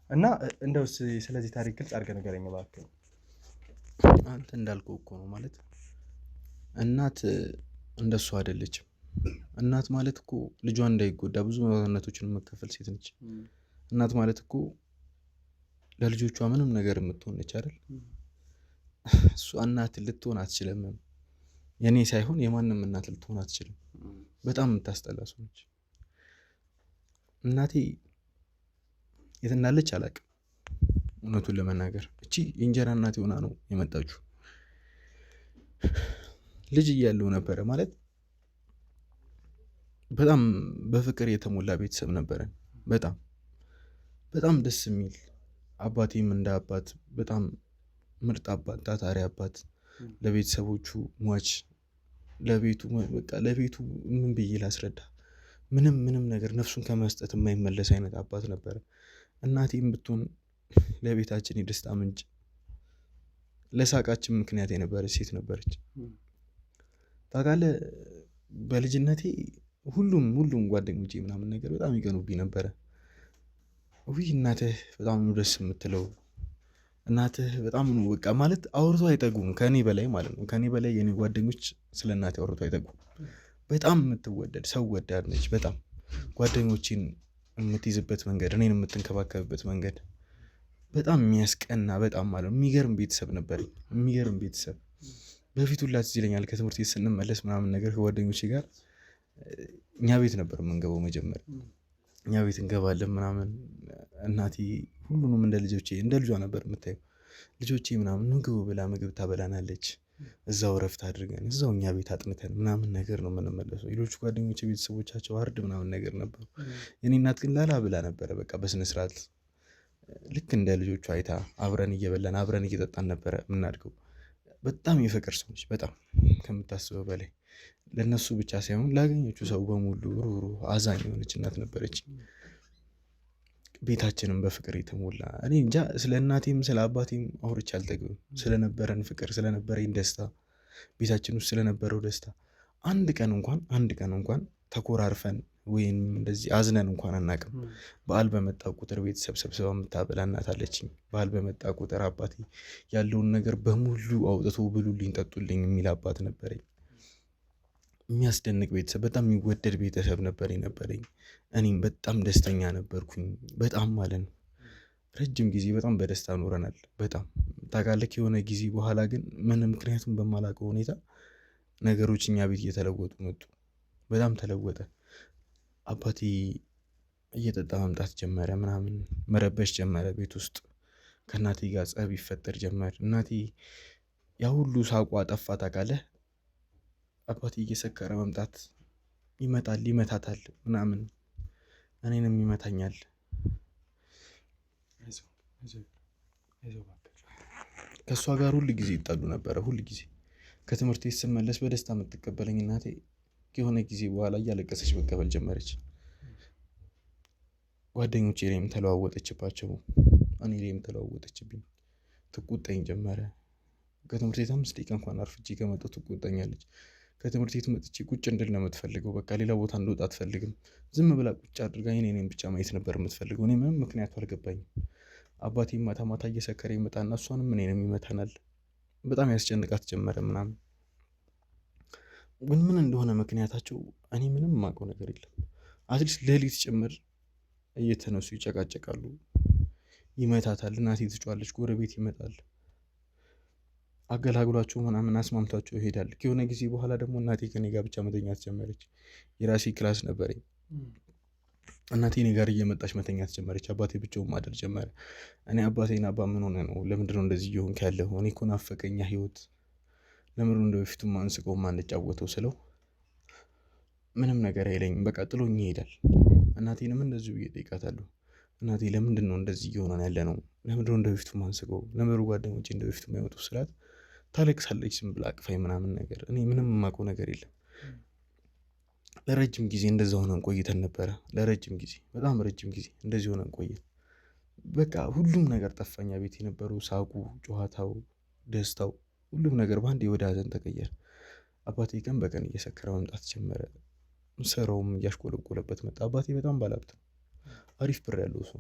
እና እንደው ስለዚህ ታሪክ ግልጽ አድርገህ ንገረኝ እባክህ። አንተ እንዳልከው እኮ ነው ማለት እናት እንደሱ አይደለችም። እናት ማለት እኮ ልጇ እንዳይጎዳ ብዙ መስዋዕትነቶችን መከፈል ሴት ነች። እናት ማለት እኮ ለልጆቿ ምንም ነገር የምትሆን ነች አይደል? እሷ እናት ልትሆን አትችልም። የኔ ሳይሆን የማንም እናት ልትሆን አትችልም። በጣም የምታስጠላ ሰው ነች እናቴ። የት እንዳለች አላውቅም እውነቱን ለመናገር። እቺ የእንጀራ እናቴ ሆና ነው የመጣችው። ልጅ እያለሁ ነበረ ማለት በጣም በፍቅር የተሞላ ቤተሰብ ነበረን። በጣም በጣም ደስ የሚል አባቴም እንደ አባት በጣም ምርጥ አባት፣ ታታሪ አባት፣ ለቤተሰቦቹ ሟች፣ ለቤቱ በቃ ለቤቱ ምን ብዬ ላስረዳ፣ ምንም ነገር ነፍሱን ከመስጠት የማይመለስ አይነት አባት ነበረ። እናቴም ብትሆን ለቤታችን የደስታ ምንጭ፣ ለሳቃችን ምክንያት የነበረች ሴት ነበረች። ታውቃለህ በልጅነቴ ሁሉም ጓደኞቼ ምናምን ነገር በጣም ይቀኑብኝ ነበረ። ውይ እናትህ በጣም ነው ደስ የምትለው፣ እናትህ በጣም ነው በቃ ማለት አውርቶ አይጠጉም ከኔ በላይ ማለት ነው። ከኔ በላይ የኔ ጓደኞች ስለ እናቴ አውርቶ አይጠጉም። በጣም የምትወደድ ሰው ወዳድ ነች። በጣም ጓደኞቼን የምትይዝበት መንገድ፣ እኔን የምትንከባከብበት መንገድ በጣም የሚያስቀና በጣም ማለት ነው የሚገርም ቤተሰብ ነበረኝ። የሚገርም ቤተሰብ በፊት ሁላ ትዝ ይለኛል ከትምህርት ቤት ስንመለስ ምናምን ነገር ከጓደኞቼ ጋር እኛ ቤት ነበር የምንገባው። መጀመሪያ እኛ ቤት እንገባለን ምናምን። እናቴ ሁሉንም እንደ ልጇ ነበር የምታየው። ልጆቼ ምናምን ምግቡ ብላ ምግብ ታበላናለች። እዛው ረፍት አድርገን እዛው እኛ ቤት አጥንተን ምናምን ነገር ነው የምንመለሰው። ሌሎቹ ጓደኞቼ ቤተሰቦቻቸው አርድ ምናምን ነገር ነበሩ። የኔ እናት ግን ላላ ብላ ነበረ በቃ በስነስርዓት ልክ እንደ ልጆቹ አይታ አብረን እየበላን አብረን እየጠጣን ነበረ የምናድገው። በጣም የፍቅር ሰው ነች። በጣም ከምታስበው በላይ ለነሱ ብቻ ሳይሆን ላገኘችው ሰው በሙሉ ሩህሩህ አዛኝ የሆነች እናት ነበረች። ቤታችንም በፍቅር የተሞላ እኔ እንጃ ስለ እናቴም ስለ አባቴም አውርቼ አልጠግብም። ስለነበረን ፍቅር፣ ስለነበረኝ ደስታ፣ ቤታችን ውስጥ ስለነበረው ደስታ አንድ ቀን እንኳን ተኮራርፈን ወይም እንደዚህ አዝነን እንኳን አናውቅም። በዓል በመጣ ቁጥር ቤተሰብ ሰብስባ የምታበላ እናት አለችኝ። በዓል በመጣ ቁጥር አባቴ ያለውን ነገር በሙሉ አውጥቶ ብሉልኝ፣ ጠጡልኝ የሚል አባት ነበረኝ። የሚያስደንቅ ቤተሰብ፣ በጣም የሚወደድ ቤተሰብ ነበረኝ። እኔም በጣም ደስተኛ ነበርኩኝ። በጣም ማለት ነው ረጅም ጊዜ በጣም በደስታ ኖረናል። በጣም ታውቃለህ። የሆነ ጊዜ በኋላ ግን ምክንያቱም በማላውቀው ሁኔታ ነገሮች እኛ ቤት እየተለወጡ መጡ። በጣም ተለወጠ። አባቴ እየጠጣ መምጣት ጀመረ፣ ምናምን መረበሽ ጀመረ ቤት ውስጥ። ከእናቴ ጋር ጸብ ይፈጠር ጀመር። እናቴ ያ ሁሉ ሳቋ ጠፋ። ታውቃለህ። አባቴ እየሰከረ መምጣት ይመጣል፣ ይመታታል ምናምን፣ እኔንም ይመታኛል። ከእሷ ጋር ሁል ጊዜ ይጣሉ ነበረ። ሁል ጊዜ ከትምህርት ቤት ስመለስ በደስታ የምትቀበለኝ እናቴ የሆነ ጊዜ በኋላ እያለቀሰች መቀበል ጀመረች። ጓደኞቼ ላይም ተለዋወጠችባቸው፣ እኔ ላይም ተለዋወጠችብኝ። ትቆጣኝ ጀመረ። ከትምህርት ቤት 5 ደቂቃ እንኳን አርፍጄ ከመጣሁ ትቆጣኛለች። ከትምህርት ቤት መጥቼ ቁጭ እንድል ነው የምትፈልገው። በቃ ሌላ ቦታ እንደወጣ አትፈልግም። ዝም ብላ ቁጭ አድርጋ እኔን ብቻ ማየት ነበር የምትፈልገው። እኔ ምንም ምክንያቱ አልገባኝም። አባቴ ማታ ማታ እየሰከረ ይመጣና እሷንም እኔንም ይመታናል። በጣም ያስጨንቃት ጀመረ ምናምን። ግን ምን እንደሆነ ምክንያታቸው እኔ ምንም የማውቀው ነገር የለም። አትሊስት ሌሊት ጭምር እየተነሱ ይጨቃጨቃሉ፣ ይመታታል። እናቴ ትጫዋለች፣ ጎረቤት ይመጣል፣ አገላግሏቸው ምናምን አስማምቷቸው ይሄዳል። ከሆነ ጊዜ በኋላ ደግሞ እናቴ ከኔ ጋር ብቻ መተኛት ጀመረች። የራሴ ክላስ ነበረኝ። እናቴ እኔ ጋር እየመጣች መተኛት ጀመረች። አባቴ ብቻውን ማደር ጀመረ። እኔ አባቴን አባ ምን ሆነ ነው? ለምንድነው እንደዚህ እየሆንክ ያለኸው? እኔ እኮ ናፈቀኝ ህይወት። ለምንድነው እንደ በፊቱ ማንስቀው ማንጫወተው ስለው ምንም ነገር አይለኝም። በቃ ጥሎኝ ይሄዳል። እናቴንም እንደዚሁ እጠይቃታለሁ። እናቴ ለምንድን ነው እንደዚህ እየሆነን ያለ ነው? ለምንድነው እንደ በፊቱ ማንስቀው? ለምንድነው ጓደኞቼ እንደ በፊቱ የማይወጡ ስላት ታለቅሳለች። ዝም ብላ አቅፋኝ ምናምን ነገር። እኔ ምንም የማውቀው ነገር የለም። ለረጅም ጊዜ እንደዛ ሆነን ቆይተን ነበረ። ለረጅም ጊዜ በጣም ረጅም ጊዜ እንደዚህ ሆነን ቆየን። በቃ ሁሉም ነገር ጠፋኛ። ቤት የነበረው ሳቁ፣ ጨዋታው፣ ደስታው ሁሉም ነገር በአንዴ ወደ ሀዘን ተቀየረ። አባቴ ቀን በቀን እየሰከረ መምጣት ጀመረ። ስራውም እያሽቆለቆለበት መጣ። አባቴ በጣም ባለሀብት ነው። አሪፍ ብር ያለው ሰው፣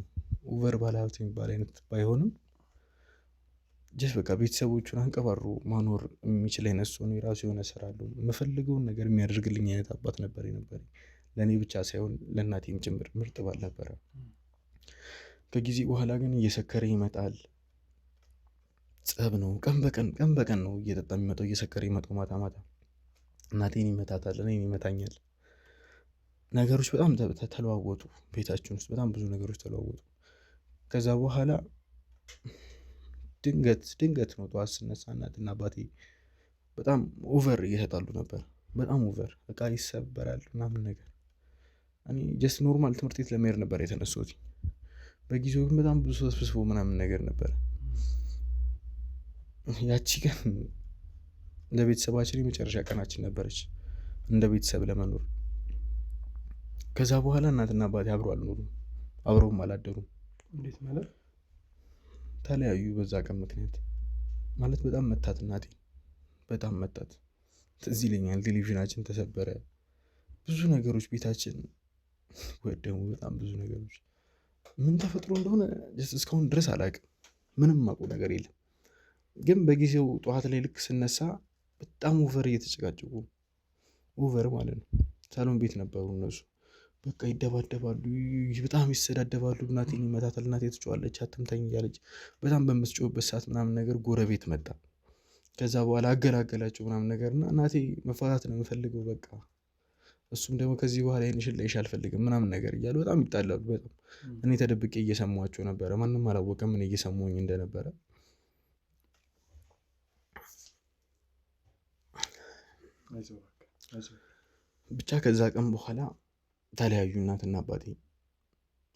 ኦቨር ባለሀብት የሚባል አይነት ባይሆንም ጀስት በቃ ቤተሰቦቹን አንቀባሮ ማኖር የሚችል አይነት ሰው ነው። የራሱ የሆነ ስራ አለው። የምፈልገውን ነገር የሚያደርግልኝ አይነት አባት ነበር የነበረኝ። ለእኔ ብቻ ሳይሆን ለእናቴም ጭምር ምርጥ ባል ነበረ። ከጊዜ በኋላ ግን እየሰከረ ይመጣል። ጸብ ነው። ቀን በቀን ነው እየጠጣ የሚመጣው፣ እየሰከረ ይመጣው ማታ ማታ። እናቴን ይመታታል፣ እኔን ይመታኛል። ነገሮች በጣም ተለዋወጡ። ቤታችን ውስጥ በጣም ብዙ ነገሮች ተለዋወጡ። ከዛ በኋላ ድንገት ነው ጠዋት ስነሳ እናትና አባቴ በጣም ኦቨር እየተጣሉ ነበር። በጣም ኦቨር፣ እቃ ይሰበራል ምናምን ነገር። እኔ ጀስት ኖርማል ትምህርት ቤት ለመሄድ ነበር የተነሳሁት። በጊዜው ግን በጣም ብዙ ተስብስቦ ምናምን ነገር ነበር። ያቺ ቀን ለቤተሰባችን የመጨረሻ ቀናችን ነበረች እንደ ቤተሰብ ለመኖር። ከዛ በኋላ እናትና አባቴ አብረው አልኖሩም፣ አብረውም አላደሩም። እንዴት ማለት? ተለያዩ በዛ ቀን ምክንያት። ማለት በጣም መታት እናቴ፣ በጣም መታት። ትዝ ይለኛል ቴሌቪዥናችን ተሰበረ፣ ብዙ ነገሮች ቤታችን ወደሙ፣ በጣም ብዙ ነገሮች። ምን ተፈጥሮ እንደሆነ እስካሁን ድረስ አላውቅም። ምንም የማውቀው ነገር የለም። ግን በጊዜው ጠዋት ላይ ልክ ስነሳ በጣም ኦቨር እየተጨቃጨቁ፣ ኦቨር ማለት ነው። ሳሎን ቤት ነበሩ እነሱ። በቃ ይደባደባሉ፣ በጣም ይሰዳደባሉ። እናቴን ይመታታል። እናቴ ትጮኻለች፣ አትምታኝ እያለች በጣም በምትጮህበት ሰዓት ምናምን ነገር ጎረቤት መጣ። ከዛ በኋላ አገላገላቸው ምናምን ነገር እና እናቴ መፋታት ነው የምፈልገው በቃ፣ እሱም ደግሞ ከዚህ በኋላ ይህንሽን ላይሽ አልፈልግም ምናምን ነገር እያሉ በጣም ይጣላሉ። በጣም እኔ ተደብቄ እየሰማቸው ነበረ። ማንም አላወቀም እኔ እየሰማሁኝ እንደነበረ። ብቻ ከዛ ቀን በኋላ ተለያዩ እናትና አባቴ።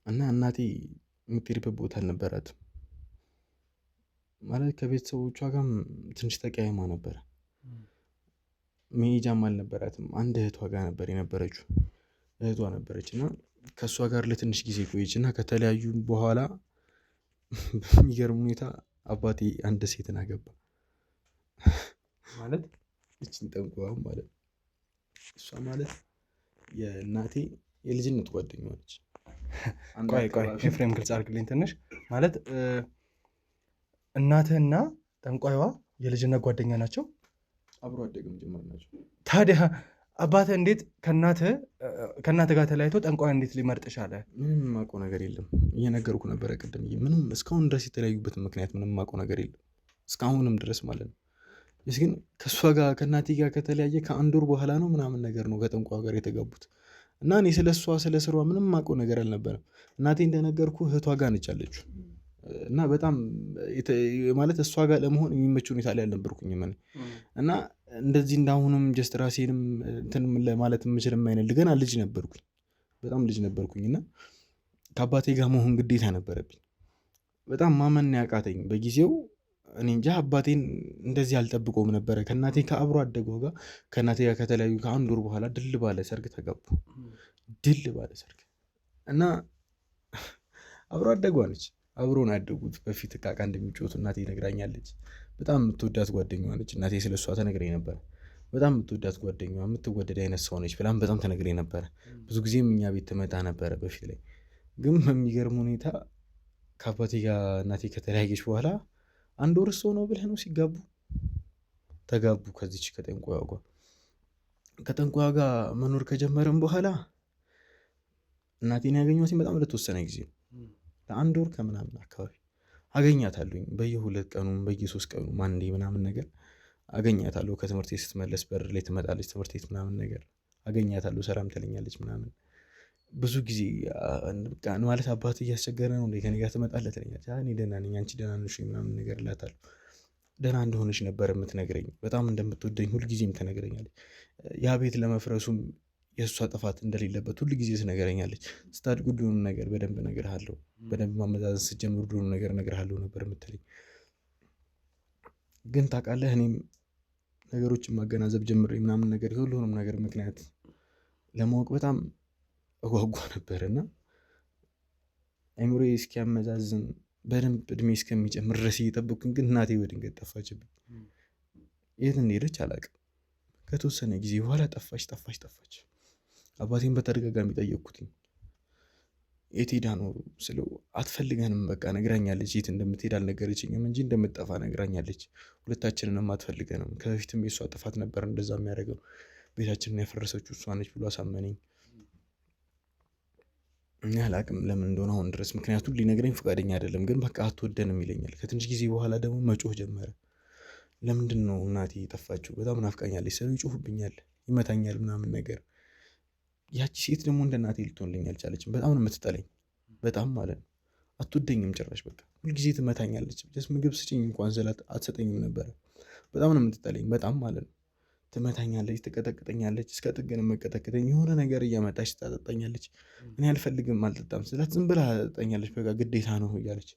እና እናቴ የምትሄድበት ቦታ አልነበራትም። ማለት ከቤተሰቦቿ ጋርም ትንሽ ተቀያይማ ነበረ። መሄጃም አልነበራትም። አንድ እህቷ ጋር ነበር የነበረችው። እህቷ ነበረች እና ከእሷ ጋር ለትንሽ ጊዜ ቆየች እና ከተለያዩ በኋላ በሚገርም ሁኔታ አባቴ አንድ ሴትን አገባ። ማለት እችን ጠንቋ ማለት እሷ ማለት የእናቴ የልጅነት ጓደኛዋ ነች። ቆይ ኤፍሬም ግልጽ አድርግልኝ ትንሽ። ማለት እናትህና ጠንቋይዋ የልጅነት ጓደኛ ናቸው? አብሮ አደግም ጭምር ናቸው። ታዲያ አባትህ እንዴት ከእናትህ ጋር ተለያይቶ ጠንቋይ እንዴት ሊመርጥ ቻለ? ምንም የማውቀው ነገር የለም። እየነገርኩ ነበረ ቅድም። ምንም እስካሁን ድረስ የተለያዩበት ምክንያት ምንም የማውቀው ነገር የለም እስካሁንም ድረስ ማለት ነው። ግን ከእሷ ጋር ከእናቴ ጋር ከተለያየ ከአንድ ወር በኋላ ነው ምናምን ነገር ነው ከጠንቋይ ጋር የተጋቡት። እና እኔ ስለ እሷ ስለ ስሯ ምንም የማውቀው ነገር አልነበረም። እናቴ እንደነገርኩ እህቷ ጋር ነች ያለችው እና በጣም ማለት እሷ ጋር ለመሆን የሚመች ሁኔታ ላይ አልነበርኩኝም እኔ። እና እንደዚህ እንዳሁኑም ጀስት ራሴንም እንትን ለማለት የምችልም አይነት ገና ልጅ ነበርኩኝ፣ በጣም ልጅ ነበርኩኝ። እና ከአባቴ ጋር መሆን ግዴታ ነበረብኝ። በጣም ማመን ያቃተኝ በጊዜው። እኔ እንጃ አባቴን እንደዚህ አልጠብቀውም ነበረ። ከእናቴ ከአብሮ አደገው ጋር ከእናቴ ጋር ከተለያዩ ከአንድ ወር በኋላ ድል ባለ ሰርግ ተጋቡ። ድል ባለ ሰርግ እና አብሮ አደጓ ነች። አብሮን ያደጉት በፊት ዕቃ እንደሚጫወቱ እናቴ ነግራኛለች። በጣም የምትወዳት ጓደኛዋ ነች። እናቴ ስለ እሷ ተነግረኝ ነበረ። በጣም የምትወዳት ጓደኛዋ፣ የምትወደድ አይነት ሰው ነች ብላም በጣም ተነግረኝ ነበረ። ብዙ ጊዜም እኛ ቤት ትመጣ ነበረ በፊት ላይ። ግን በሚገርም ሁኔታ ከአባቴ ጋር እናቴ ከተለያየች በኋላ አንድ ወር ሰው ነው ብለህ ነው ሲጋቡ ተጋቡ። ከዚች ከጠንቋያ ጋር ከጠንቋያ ጋር መኖር ከጀመረም በኋላ እናቴን ያገኘኋት በጣም ለተወሰነ ጊዜ ለአንድ ወር ከምናምን አካባቢ አገኛታለሁኝ። በየ2 ቀኑ በየ3 ቀኑ አንዴ ምናምን ነገር አገኛታለሁ። ከትምህርት ቤት ስትመለስ በር ላይ ትመጣለች። ትምህርት ቤት ምናምን ነገር አገኛታለሁ። ሰላም ትለኛለች ምናምን። ብዙ ጊዜ ማለት አባት እያስቸገረ ነው እንደ ከኔ ጋር ትመጣለህ ትለኛለች። እኔ ደህና ነኝ፣ አንቺ ደህና ነሽ ምናምን ነገር እላታለሁ። ደህና እንደሆነች ነበር የምትነግረኝ። በጣም እንደምትወደኝ ሁልጊዜም ትነግረኛለች። ያ ቤት ለመፍረሱም የእሷ ጥፋት እንደሌለበት ሁልጊዜ ትነግረኛለች። ስታድግ ሁሉንም ነገር በደንብ እነግርሃለሁ፣ በደንብ ማመዛዘን ስትጀምር ሁሉንም ነገር እነግርሃለሁ ነበር የምትለኝ። ግን ታውቃለህ እኔም ነገሮችን ማገናዘብ ጀምሬ ምናምን ነገር ሁሉንም ነገር ምክንያት ለማወቅ በጣም እጓጓ ነበር እና አይምሮዬ እስኪያመዛዝን በደንብ እድሜ እስከሚጨምር ድረስ እየጠበቅኩኝ ግን እናቴ በድንገት ጠፋችብኝ። የት እንደሄደች አላውቅም። ከተወሰነ ጊዜ በኋላ ጠፋች። አባቴን በተደጋጋሚ ጠየቅኩትኝ። የት ሄዳ ነው ስለው አትፈልገንም በቃ ነግራኛለች። የት እንደምትሄድ አልነገረችኝም እንጂ እንደምትጠፋ ነግራኛለች። ሁለታችንንም አትፈልገንም። ከበፊትም የእሷ ጥፋት ነበር እንደዛ የሚያደርገው። ቤታችንን ያፈረሰችው እሷ ነች ብሎ አሳመነኝ። እኔ አላቅም ለምን እንደሆነ አሁን ድረስ ምክንያቱም ሊነግረኝ ፈቃደኛ አይደለም። ግን በቃ አትወደንም ይለኛል። ከትንሽ ጊዜ በኋላ ደግሞ መጮህ ጀመረ። ለምንድን ነው እናቴ የጠፋችው? በጣም ናፍቃኛለች ስለው ይጮህብኛል፣ ይመታኛል ምናምን ነገር። ያቺ ሴት ደግሞ እንደ እናቴ ልትሆንልኝ አልቻለችም። በጣም ነው የምትጠለኝ፣ በጣም ማለት ነው። አትወደኝም ጭራሽ። በቃ ሁልጊዜ ትመታኛለች። ምግብ ስጭኝ እንኳን ስላት አትሰጠኝም ነበረ። በጣም ነው የምትጠለኝ፣ በጣም ማለት ነው። ትመታኛለች፣ ትቀጠቅጠኛለች፣ እስከ ጥግን መቀጠቅጠኝ። የሆነ ነገር እያመጣች ታጠጣኛለች። እኔ አልፈልግም አልጠጣም ስላት ዝም ብላ ታጠጣኛለች። በቃ ግዴታ ነው እያለች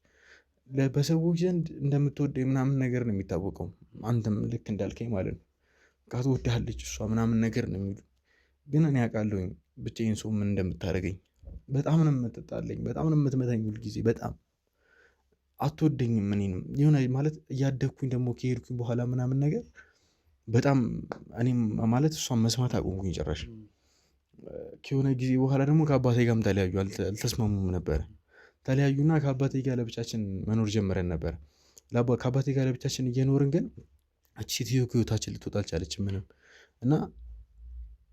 በሰዎች ዘንድ እንደምትወደኝ ምናምን ነገር ነው የሚታወቀው። አንተም ልክ እንዳልከኝ ማለት ነው። በቃ ትወድሃለች እሷ ምናምን ነገር ነው የሚሉ። ግን እኔ አውቃለሁኝ ብቻዬን ሰው ምን እንደምታደርገኝ። በጣም ነው የምትጣለኝ፣ በጣም ነው የምትመታኝ ሁልጊዜ። በጣም አትወደኝም እኔንም የሆነ ማለት እያደግኩኝ ደግሞ ከሄድኩኝ በኋላ ምናምን ነገር በጣም እኔም ማለት እሷን መስማት አቆምኩኝ ጭራሽ። ከሆነ ጊዜ በኋላ ደግሞ ከአባቴ ጋርም ተለያዩ። አልተስማሙም ነበረ። ተለያዩና ከአባቴ ጋር ለብቻችን መኖር ጀምረን ነበር። ከአባቴ ጋር ለብቻችን እየኖርን ግን እቺ ሴትዮ ከህይወታችን ልትወጣ አልቻለችም ምንም። እና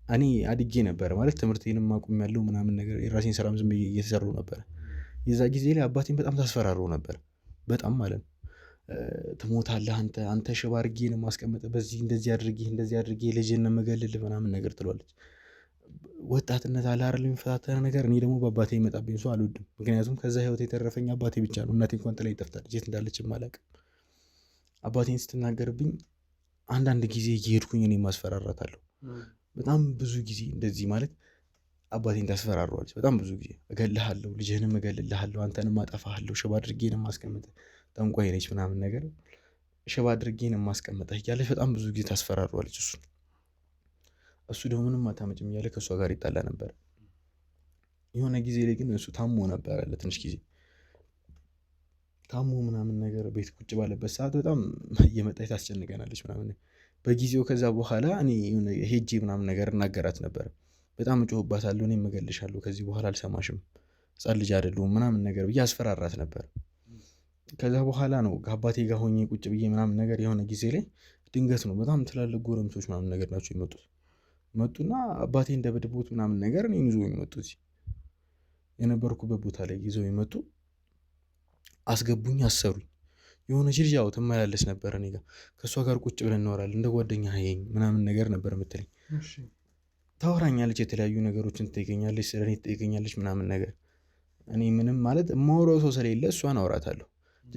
እኔ አድጌ ነበረ ማለት ትምህርቴንም አቁሜያለሁ ምናምን ነገር የራሴን ስራም ዝም ብዬ እየተሰራሁ ነበረ። የዛ ጊዜ ላይ አባቴን በጣም ታስፈራረው ነበር። በጣም ማለት ነው። ትሞታለህ አንተ ሽባ አድርጌ ነው የማስቀምጥህ፣ በዚህ እንደዚህ አድርጌ ልጅህን ነው የምገልልህ ምናምን ነገር ትሏለች። ወጣትነት አለ አይደል የሚፈታተነ ነገር። እኔ ደግሞ በአባቴ የመጣብኝ ሰው አልወድም። ምክንያቱም ከዛ ህይወት የተረፈኝ አባቴ ብቻ ነው። እናቴ እንኳን ጥላኝ ጠፍታለች፣ የት እንዳለችም አላውቅም። አባቴን ስትናገርብኝ አንዳንድ ጊዜ እየሄድኩኝ እኔ ማስፈራራታለሁ። በጣም ብዙ ጊዜ እንደዚህ ማለት አባቴን ታስፈራረዋለች። በጣም ብዙ ጊዜ እገልሃለሁ፣ ልጅህንም እገልልሃለሁ፣ አንተንም አጠፋሃለሁ፣ ሽባ አድርጌ ነው የማስቀምጥህ፣ ጠንቋይ ነች ምናምን ነገር፣ ሽባ አድርጌ ነው የማስቀምጥህ እያለች በጣም ብዙ ጊዜ ታስፈራረዋለች። እሱ ደግሞ ምንም አታመጭም እያለ ከእሷ ጋር ይጣላ ነበር። የሆነ ጊዜ ላይ ግን እሱ ታሞ ነበረ ለትንሽ ጊዜ ታሞ ምናምን ነገር ቤት ቁጭ ባለበት ሰዓት በጣም እየመጣች ታስጨንቀናለች ምናምን በጊዜው። ከዛ በኋላ እኔ ሄጄ ምናምን ነገር እናገራት ነበር። በጣም እጮህባታለሁ፣ እኔም እገልሻለሁ፣ ከዚህ በኋላ አልሰማሽም፣ ሕፃን ልጅ አይደለሁም ምናምን ነገር ብዬ አስፈራራት ነበር። ከዛ በኋላ ነው ከአባቴ ጋር ሆኜ ቁጭ ብዬ ምናምን ነገር የሆነ ጊዜ ላይ ድንገት ነው በጣም ትላልቅ ጎረምሶች ምናምን ነገር ናቸው መጡና አባቴ እንደበድቦት ምናምን ነገር እኔን ይዘውኝ መጡ። የነበርኩበት ቦታ ላይ ይዘውኝ መጡ፣ አስገቡኝ፣ አሰሩኝ። የሆነች ልጅ ያው ትመላለስ ነበር እኔ ጋር። ከእሷ ጋር ቁጭ ብለን እናወራለን፣ እንደ ጓደኛ ሀየኝ ምናምን ነገር ነበር የምትለኝ። ታወራኛለች፣ የተለያዩ ነገሮችን ትጠይቀኛለች፣ ስለ እኔ ትጠይቀኛለች ምናምን ነገር። እኔ ምንም ማለት የማወራው ሰው ስለሌለ እሷን አወራታለሁ።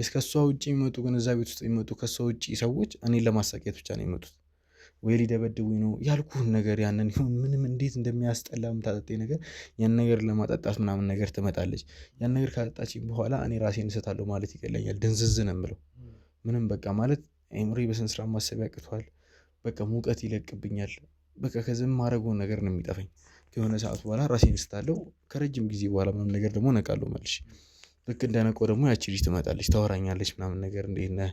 ከእሷ ውጭ የሚመጡ ግን እዛ ቤት ውስጥ የሚመጡ ከእሷ ውጭ ሰዎች እኔን ለማሳቂያት ብቻ ነው የሚመጡት። ወይ ሊደበድቡኝ ነው ያልኩህን ነገር ያንን ምንም እንዴት እንደሚያስጠላ የምታጠጣኝ ነገር ያን ነገር ለማጠጣት ምናምን ነገር ትመጣለች። ያን ነገር ካጠጣችኝ በኋላ እኔ ራሴን እሰታለሁ ማለት ይቀለኛል። ድንዝዝ ነው የምለው። ምንም በቃ ማለት አይምሮዬ በስነ ስርዓት ማሰብ ያቅተዋል። በቃ ሙቀት ይለቅብኛል። በቃ ከዚህም ማድረገውን ነገር ነው የሚጠፋኝ። ከሆነ ሰዓት በኋላ ራሴን እስታለሁ። ከረጅም ጊዜ በኋላ ምናምን ነገር ደግሞ ነቃለሁ መልሼ። ልክ እንደነቀው ደግሞ ያቺ ልጅ ትመጣለች፣ ታወራኛለች ምናምን ነገር እንዴት ነህ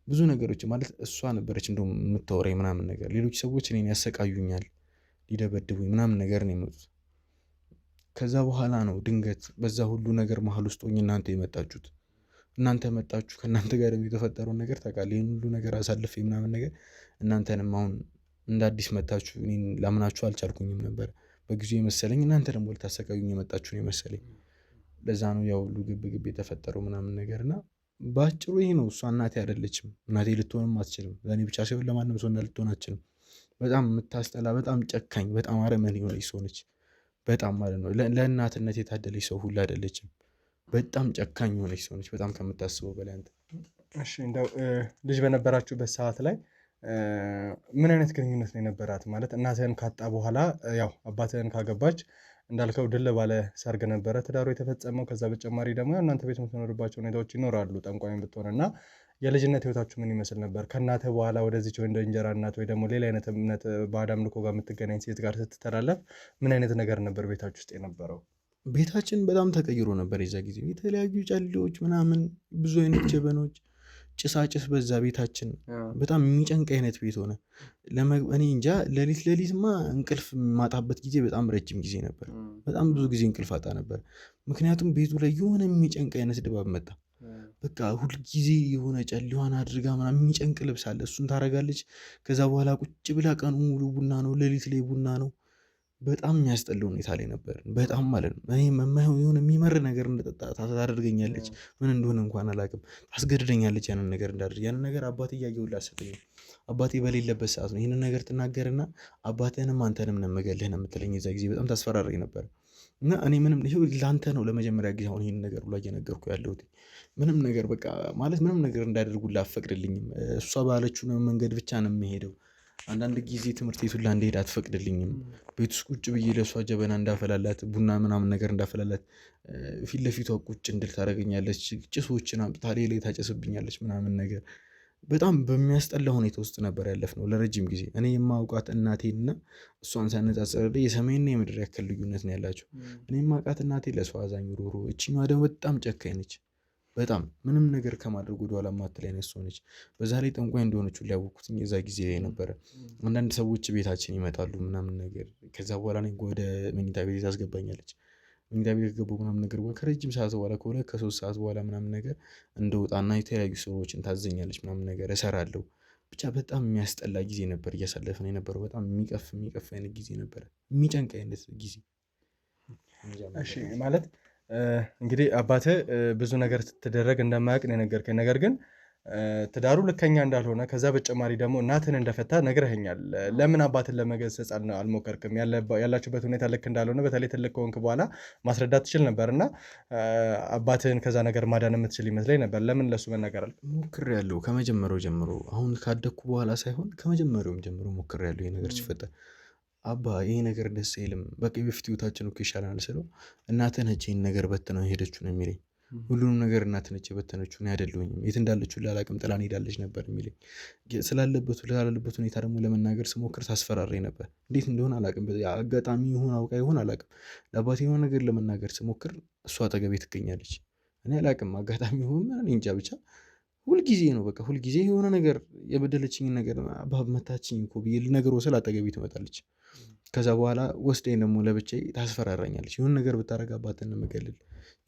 ብዙ ነገሮች ማለት እሷ ነበረች እንደውም የምታወራኝ ምናምን ነገር። ሌሎች ሰዎች እኔን ያሰቃዩኛል፣ ሊደበድቡኝ ምናምን ነገር ነው የመጡት። ከዛ በኋላ ነው ድንገት በዛ ሁሉ ነገር መሀል ውስጥ ሆኜ እናንተ የመጣችሁት። እናንተ መጣችሁ፣ ከእናንተ ጋር የተፈጠረውን ነገር ታውቃለህ። ይህን ሁሉ ነገር አሳልፌ ምናምን ነገር እናንተንም አሁን እንደ አዲስ መታችሁ። እኔን ላምናችሁ አልቻልኩኝም ነበር በጊዜው የመሰለኝ። እናንተ ደግሞ ልታሰቃዩኝ የመጣችሁ ነው የመሰለኝ። ለዛ ነው ያው ሁሉ ግብ የተፈጠረው ምናምን ነገር እና በአጭሩ ይሄ ነው። እሷ እናቴ አይደለችም። እናቴ ልትሆንም አትችልም። ለእኔ ብቻ ሳይሆን ለማንም ሰው ልትሆን አትችልም። በጣም የምታስጠላ፣ በጣም ጨካኝ፣ በጣም አረመኔ የሆነች ሰው ነች። በጣም ማለት ነው ለእናትነት የታደለች ሰው ሁሉ አይደለችም። በጣም ጨካኝ የሆነች ሰው ነች፣ በጣም ከምታስበው በላይ አንተ። እሺ እንደው ልጅ በነበራችሁበት ሰዓት ላይ ምን አይነት ግንኙነት ነው የነበራት? ማለት እናትህን ካጣ በኋላ ያው አባትህን ካገባች እንዳልከው ድል ባለ ሰርግ ነበረ ትዳሩ የተፈጸመው። ከዛ በተጨማሪ ደግሞ እናንተ ቤት የምትኖርባቸው ሁኔታዎች ይኖራሉ፣ ጠንቋይም ብትሆን እና የልጅነት ህይወታችሁ ምን ይመስል ነበር? ከእናትህ በኋላ ወደዚች ወደ እንጀራ እናት ወይ ደግሞ ሌላ አይነት እምነት ባዕድ አምልኮ ጋር የምትገናኝ ሴት ጋር ስትተላለፍ ምን አይነት ነገር ነበር ቤታችሁ ውስጥ የነበረው? ቤታችን በጣም ተቀይሮ ነበር የዛ ጊዜ። የተለያዩ ጨሌዎች ምናምን፣ ብዙ አይነት ጀበኖች፣ ጭሳጭስ በዛ ቤታችን። በጣም የሚጨንቅ አይነት ቤት ሆነ። እኔ እንጃ ሌሊትማ እንቅልፍ ማጣበት ጊዜ በጣም ረጅም ጊዜ ነበር። በጣም ብዙ ጊዜ እንቅልፍ አጣ ነበር። ምክንያቱም ቤቱ ላይ የሆነ የሚጨንቅ አይነት ድባብ መጣ። በቃ ሁልጊዜ የሆነ ጨሌዋን አድርጋ ምናምን የሚጨንቅ ልብስ አለ፣ እሱን ታረጋለች። ከዛ በኋላ ቁጭ ብላ ቀኑ ሙሉ ቡና ነው፣ ሌሊት ላይ ቡና ነው። በጣም የሚያስጠላ ሁኔታ ላይ ነበር። በጣም ማለት ነው። እኔ የሆነ የሚመር ነገር እንደጠጣ ታደርገኛለች። ምን እንደሆነ እንኳን አላውቅም። ታስገድደኛለች ያንን ነገር እንዳደርግ። ያንን ነገር አባቴ እያየሁላ አሰጠኝ። አባቴ በሌለበት ሰዓት ነው ይህንን ነገር ትናገርና አባትህንም አንተንም ነው የምገልህ ነው የምትለኝ። የዛ ጊዜ በጣም ታስፈራረኝ ነበር። እና እኔ ምንም ይሄው ለአንተ ነው ለመጀመሪያ ጊዜ አሁን ይህን ነገር ሁላ እየነገርኩ ያለሁት። ምንም ነገር በቃ ማለት ምንም ነገር እንዳደርጉላ አትፈቅድልኝም። እሷ ባለችው መንገድ ብቻ ነው የምሄደው። አንዳንድ ጊዜ ትምህርት ቤቱን ላንደሄድ አትፈቅድልኝም። ቤት ውስጥ ቁጭ ብዬ ለእሷ ጀበና እንዳፈላላት፣ ቡና ምናምን ነገር እንዳፈላላት ፊት ለፊቷ ቁጭ እንድል ታደርገኛለች። ጭሶችን አምጥታ ላይ ታጨስብኛለች ምናምን ነገር። በጣም በሚያስጠላ ሁኔታ ውስጥ ነበር ያለፍነው ለረጅም ጊዜ። እኔ የማውቃት እናቴና እሷን ሳነጻጽር የሰማይና የምድር ያክል ልዩነት ነው ያላቸው። እኔ የማውቃት እናቴ ለሰው አዛኝ ሩሩ፣ እቺኛዋ ደግሞ በጣም ጨካኝ ነች። በጣም ምንም ነገር ከማድረግ ወደኋላ ማትል አይነት ሰው ነች። በዛ ላይ ጠንቋይ እንደሆነች ሊያወቅኩትኝ የዛ ጊዜ ላይ ነበረ። አንዳንድ ሰዎች ቤታችን ይመጣሉ ምናምን ነገር። ከዛ በኋላ ወደ መኝታ ቤት ታስገባኛለች። መኝታ ቤት ከገባሁ ምናምን ነገር ከረጅም ሰዓት በኋላ ከሆነ ከ3 ሰዓት በኋላ ምናምን ነገር እንደወጣና የተለያዩ ስራዎችን ታዘኛለች ምናምን ነገር እሰራለሁ። ብቻ በጣም የሚያስጠላ ጊዜ ነበር እያሳለፍን የነበረው። በጣም የሚቀፍ አይነት ጊዜ ነበረ፣ የሚጨንቅ አይነት ጊዜ። እሺ ማለት እንግዲህ አባትህ ብዙ ነገር ስትደረግ እንደማያውቅ ነው የነገርከኝ። ነገር ግን ትዳሩ ልከኛ እንዳልሆነ ከዛ በተጨማሪ ደግሞ እናትን እንደፈታ ነግረኸኛል። ለምን አባትን ለመገሰጽ አልሞከርክም? ያላችሁበት ሁኔታ ልክ እንዳልሆነ በተለይ ትልቅ ከሆንክ በኋላ ማስረዳት ትችል ነበር እና አባትህን ከዛ ነገር ማዳን የምትችል ይመስለኝ ነበር። ለምን ለሱ መናገር አልክ? ሞክሬያለሁ ከመጀመሪያው ጀምሮ። አሁን ካደግኩ በኋላ ሳይሆን ከመጀመሪያውም ጀምሮ ሞክሬያለሁ ይሄ ነገር ሲፈጠር። አባ ይሄ ነገር ደስ አይልም፣ በቃ በፊት ህይወታችን እኮ ይሻላል ስለው እናትህ ነች ይሄን ነገር በትነው ሄደችው ነው የሚለኝ። ሁሉንም ነገር እናትህ ነች የበተነችው፣ እኔ አይደለሁኝም። የት እንዳለችው ላላቅም ጥላን ሄዳለች ነበር የሚለኝ። ስላለበት ሁኔታ ደግሞ ለመናገር ስሞክር ታስፈራራኝ ነበር። እንዴት እንደሆነ አላቅም። አጋጣሚ ይሁን አውቃ ይሁን አላቅም። ለአባቴ የሆነ ነገር ለመናገር ስሞክር እሷ አጠገቤ ትገኛለች። እኔ አላቅም፣ አጋጣሚ ይሁን እኔ እንጃ። ብቻ ሁልጊዜ ነው በቃ ሁልጊዜ የሆነ ነገር የበደለችኝን ነገር አባብ መታችኝ እኮ ብዬ ልነግረው ስል አጠገቤ ትመጣለች። ከዛ በኋላ ወስደኝ ደግሞ ለብቻዬ ታስፈራራኛለች። የሆነ ነገር ብታረግ አባትን ነው የምገልል፣